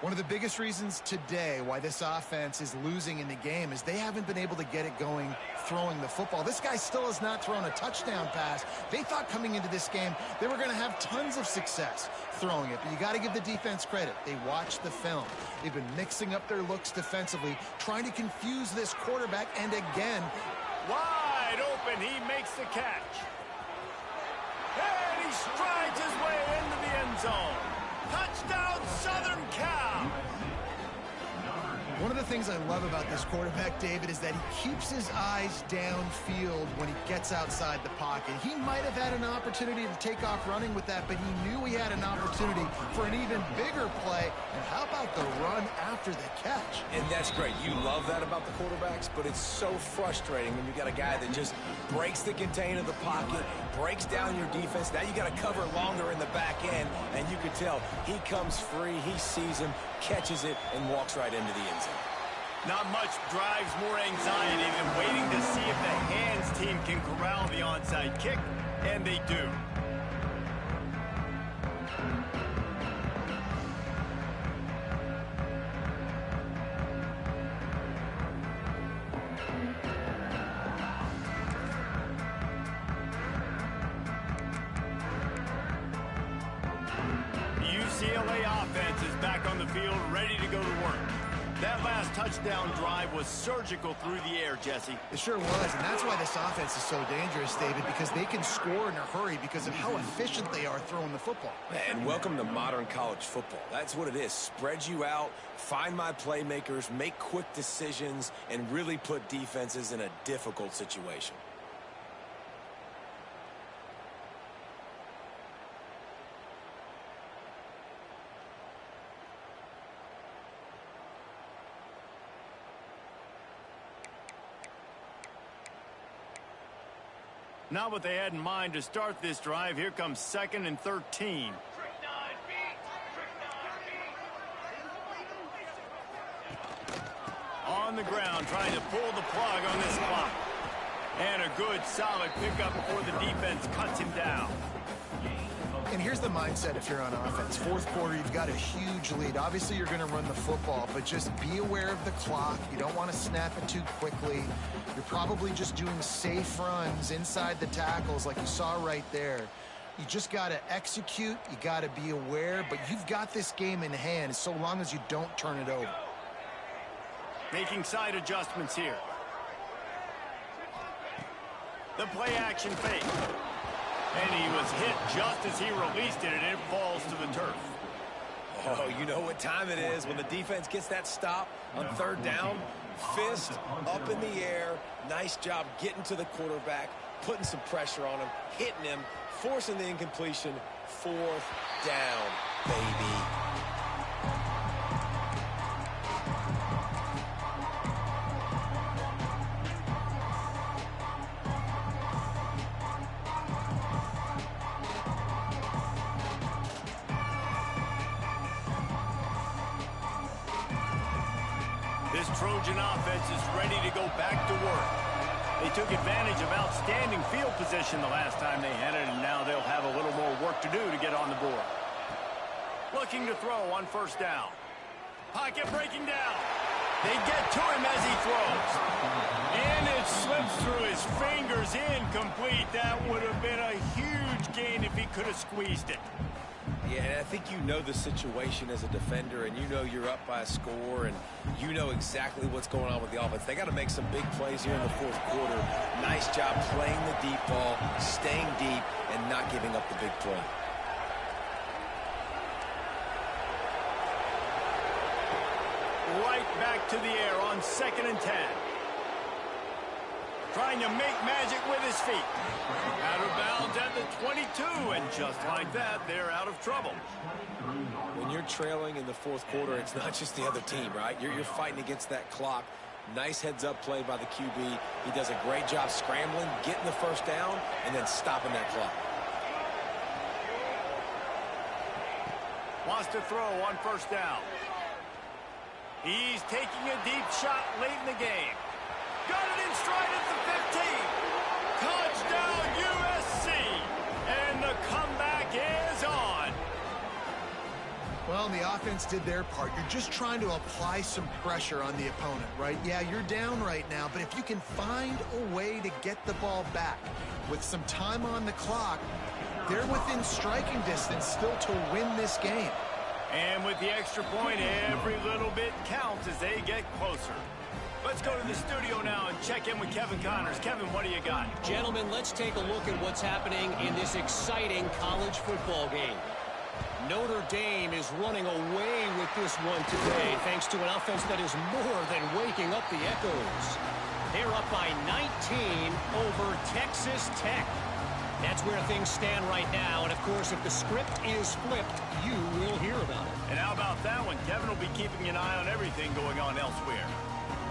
Speaker 2: One of the biggest reasons today why this offense is losing in the game is they haven't been able to get it going throwing the football. This guy still has not thrown a touchdown pass. They thought coming into this game they were going to have tons of success throwing it, but you got to give the defense credit. They watched the film. They've been mixing up their looks defensively, trying to confuse this quarterback, and again,
Speaker 1: wide open, he makes the catch. And he strides his way into the end zone. Touchdown, Southern Cal!
Speaker 2: One of the things I love about this quarterback, David, is that he keeps his eyes downfield when he gets outside the pocket. He might have had an opportunity to take off running with that, but he knew he had an opportunity for an even bigger play. And how about the run after the catch?
Speaker 3: And that's great. You love that about the quarterbacks, but it's so frustrating when you got a guy that just breaks the contain of the pocket, breaks down your defense. Now you got to cover longer in the back end, and you can tell he comes free, he sees him, catches it, and walks right into the end zone.
Speaker 1: Not much drives more anxiety than waiting to see if the hands team can corral the onside kick, and they do. UCLA offense is back on the field, ready to go to work. That last touchdown drive was surgical through the air, Jesse.
Speaker 2: It sure was, and that's why this offense is so dangerous, David, because they can score in a hurry because of how efficient they are throwing the football.
Speaker 3: And welcome to modern college football. That's what it is. Spread you out, find my playmakers, make quick decisions, and really put defenses in a difficult situation.
Speaker 1: Not what they had in mind to start this drive. Here comes 2nd and 13. On the ground, trying to pull the plug on this clock. And a good, solid pickup before the defense cuts him down.
Speaker 2: And here's the mindset if you're on offense. Fourth quarter, you've got a huge lead. Obviously, you're going to run the football, but just be aware of the clock. You don't want to snap it too quickly. You're probably just doing safe runs inside the tackles like you saw right there. You just got to execute. You got to be aware, but you've got this game in hand so long as you don't turn it over.
Speaker 1: Making side adjustments here. The play action fake. And he was hit just as he released it, and it falls to the turf.
Speaker 3: Oh, you know what time it is when the defense gets that stop on 3rd down. Fist up in the air. Nice job getting to the quarterback, putting some pressure on him, hitting him, forcing the incompletion. 4th down, baby.
Speaker 1: This Trojan offense is ready to go back to work. They took advantage of outstanding field position the last time they had it, and now they'll have a little more work to do to get on the board. Looking to throw on 1st down. Pocket breaking down. They get to him as he throws. And it slips through his fingers, incomplete. That would have been a huge gain if he could have squeezed it.
Speaker 3: Yeah, and I think you know the situation as a defender, and you know you're up by a score, and you know exactly what's going on with the offense. They got to make some big plays here in the 4th quarter. Nice job playing the deep ball, staying deep, and not giving up the big play.
Speaker 1: Right back to the air on 2nd and 10. Trying to make magic with his feet. Out of bounds at the 22, and just like that, they're out of trouble.
Speaker 3: When you're trailing in the 4th quarter, it's not just the other team, right? You're fighting against that clock. Nice heads-up play by the QB. He does a great job scrambling, getting the 1st down, and then stopping that clock.
Speaker 1: Wants to throw on 1st down. He's taking a deep shot late in the game. Got it in stride at the 15. Touchdown, USC. And the comeback is on.
Speaker 2: Well, the offense did their part. You're just trying to apply some pressure on the opponent, right? Yeah, you're down right now, but if you can find a way to get the ball back with some time on the clock, they're within striking distance still to win this game.
Speaker 1: And with the extra point, every little bit counts as they get closer. Let's go to the studio now and check in with Kevin Connors. Kevin, what do you got?
Speaker 4: Gentlemen, let's take a look at what's happening in this exciting college football game. Notre Dame is running away with this one today thanks to an offense that is more than waking up the echoes. They're up by 19 over Texas Tech. That's where things stand right now, and of course, if the script is flipped, you will hear about it.
Speaker 1: And how about that one? Kevin will be keeping an eye on everything going on elsewhere.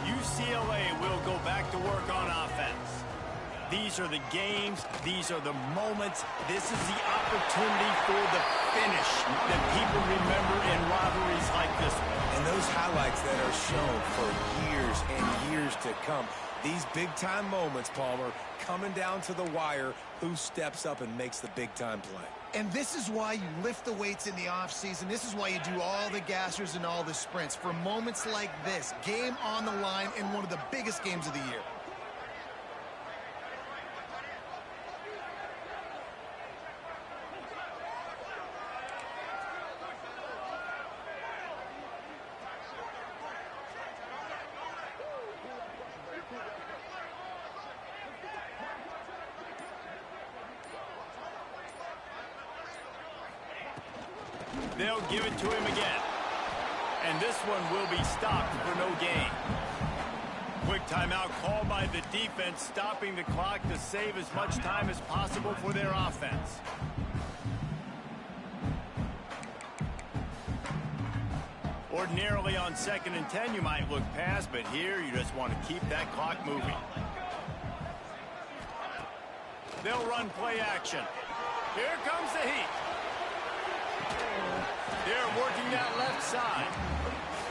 Speaker 1: UCLA will go back to work on offense. These are the games. These are the moments. This is the opportunity for the finish that people remember in rivalries like this one.
Speaker 3: And those highlights that are shown for years and years to come. These big-time moments, Palmer, coming down to the wire, who steps up and makes the big-time play.
Speaker 2: And this is why you lift the weights in the offseason. This is why you do all the gassers and all the sprints. For moments like this, game on the line in one of the biggest games of the year.
Speaker 1: They'll give it to him again. And this one will be stopped for no gain. Quick timeout called by the defense, stopping the clock to save as much time as possible for their offense. Ordinarily on 2nd and 10, you might look past, but here you just want to keep that clock moving. They'll run play action. Here comes the heat. They're working that left side.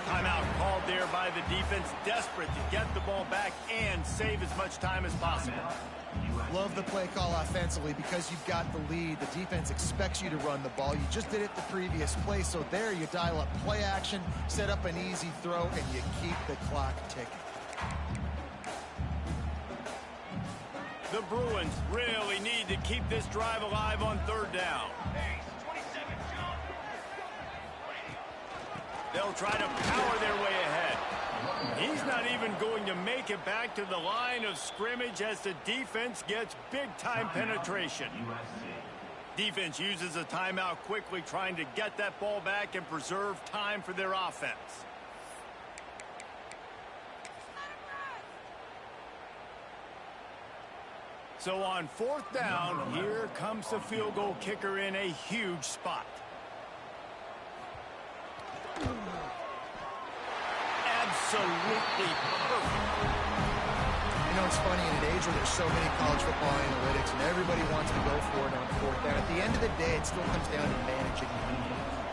Speaker 1: Timeout called there by the defense, desperate to get the ball back and save as much time as possible.
Speaker 2: Love the play call offensively because you've got the lead. The defense expects you to run the ball. You just did it the previous play, so there you dial up play action, set up an easy throw, and you keep the clock ticking.
Speaker 1: The Bruins really need to keep this drive alive on 3rd down. They'll try to power their way ahead. He's not even going to make it back to the line of scrimmage as the defense gets big-time penetration. Defense uses a timeout quickly, trying to get that ball back and preserve time for their offense. So on 4th down, here comes the field goal kicker in a huge spot. Absolutely perfect.
Speaker 2: You know, it's funny, in an age where there's so many college football analytics and everybody wants to go for it on 4th down, at the end of the day, it still comes down to managing the game.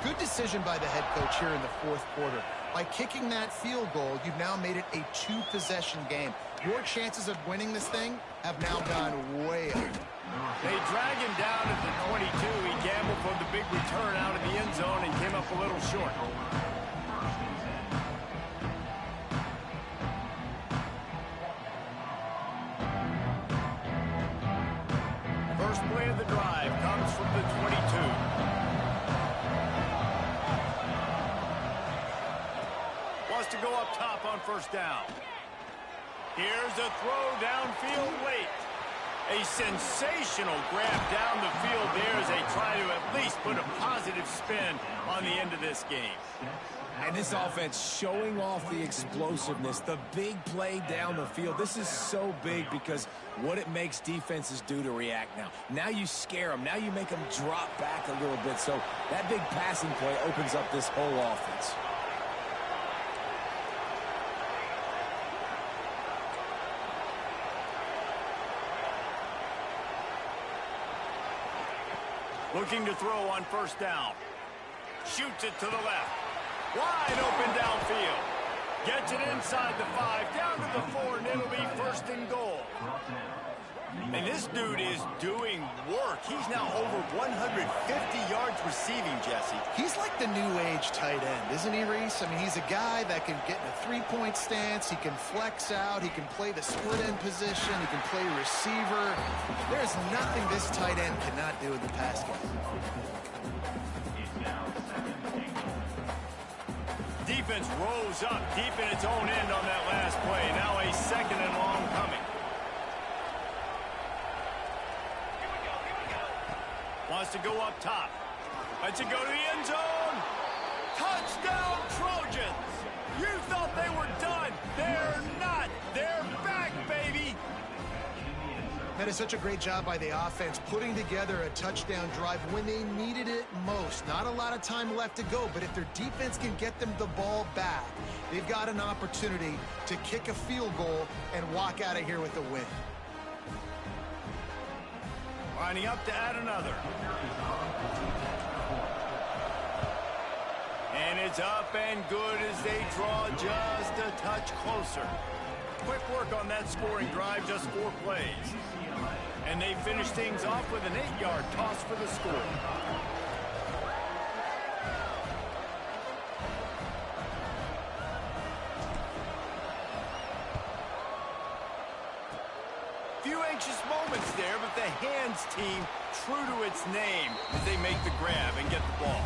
Speaker 2: Good decision by the head coach here in the 4th quarter. By kicking that field goal, you've now made it a 2-possession game. Your chances of winning this thing have now gone way up.
Speaker 1: They drag him down at the 22. He gambled for the big return out of the end zone and came up a little short. First play of the drive comes from the 22. Wants to go up top on 1st down. Here's a throw downfield late. A sensational grab down the field there as they try to at least put a positive spin on the end of this game.
Speaker 3: And this offense showing off the explosiveness, the big play down the field. This is so big because what it makes defenses do to react now. Now you scare them. Now you make them drop back a little bit. So that big passing play opens up this whole offense.
Speaker 1: Looking to throw on 1st down. Shoots it to the left. Wide open downfield. Gets it inside the 5, down to the 4, and it'll be 1st and goal. And this dude is doing work. He's now over 150 yards receiving, Jesse.
Speaker 2: He's like the new age tight end, isn't he, Reese? I mean, he's a guy that can get in a three-point stance. He can flex out. He can play the split end position. He can play receiver. There's nothing this tight end cannot do in the pass game.
Speaker 1: Defense rose up deep in its own end on that last play. Now a second and long coming. Wants to go up top. Lets it go to the end zone. Touchdown, Trojans! You thought they were done. They're not. They're back, baby.
Speaker 2: That is such a great job by the offense, putting together a touchdown drive when they needed it most. Not a lot of time left to go, but if their defense can get them the ball back, they've got an opportunity to kick a field goal and walk out of here with a win.
Speaker 1: Lining up to add another. And it's up and good as they draw just a touch closer. Quick work on that scoring drive, just 4 plays. And they finish things off with an 8-yard toss for the score. Few anxious moments there, but the hands team true to its name as they make the grab and get the ball.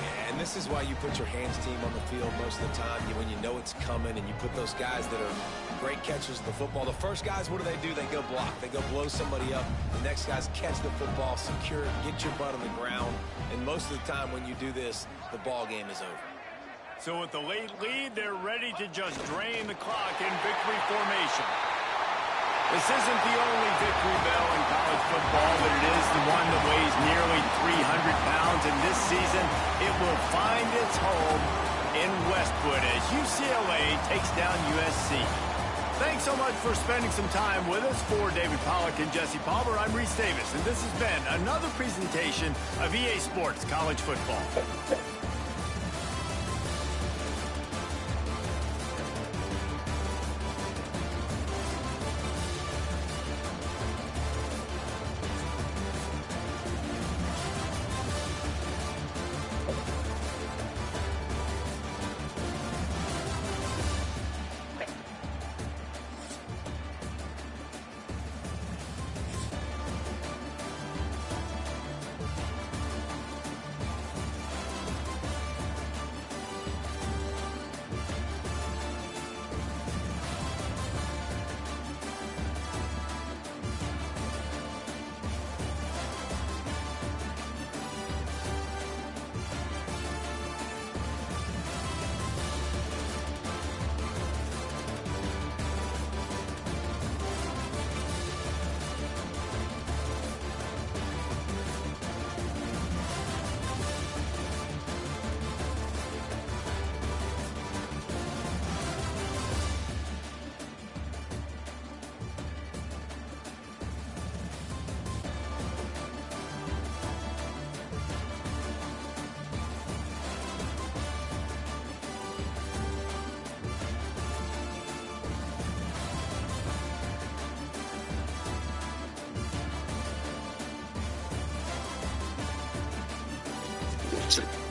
Speaker 3: Yeah, and this is why you put your hands team on the field most of the time, when you know it's coming, and you put those guys that are great catchers of the football. The first guys, what do? They go block. They go blow somebody up. The next guys catch the football, secure it, get your butt on the ground. And most of the time when you do this, the ball game is over.
Speaker 1: So with the late lead, they're ready to just drain the clock in victory formation. This isn't the only victory bell in college football, but it is the one that weighs nearly 300 pounds. And this season, it will find its home in Westwood as UCLA takes down USC. Thanks so much for spending some time with us. For David Pollack and Jesse Palmer, I'm Reese Davis, and this has been another presentation of EA Sports College Football.
Speaker 6: Sure.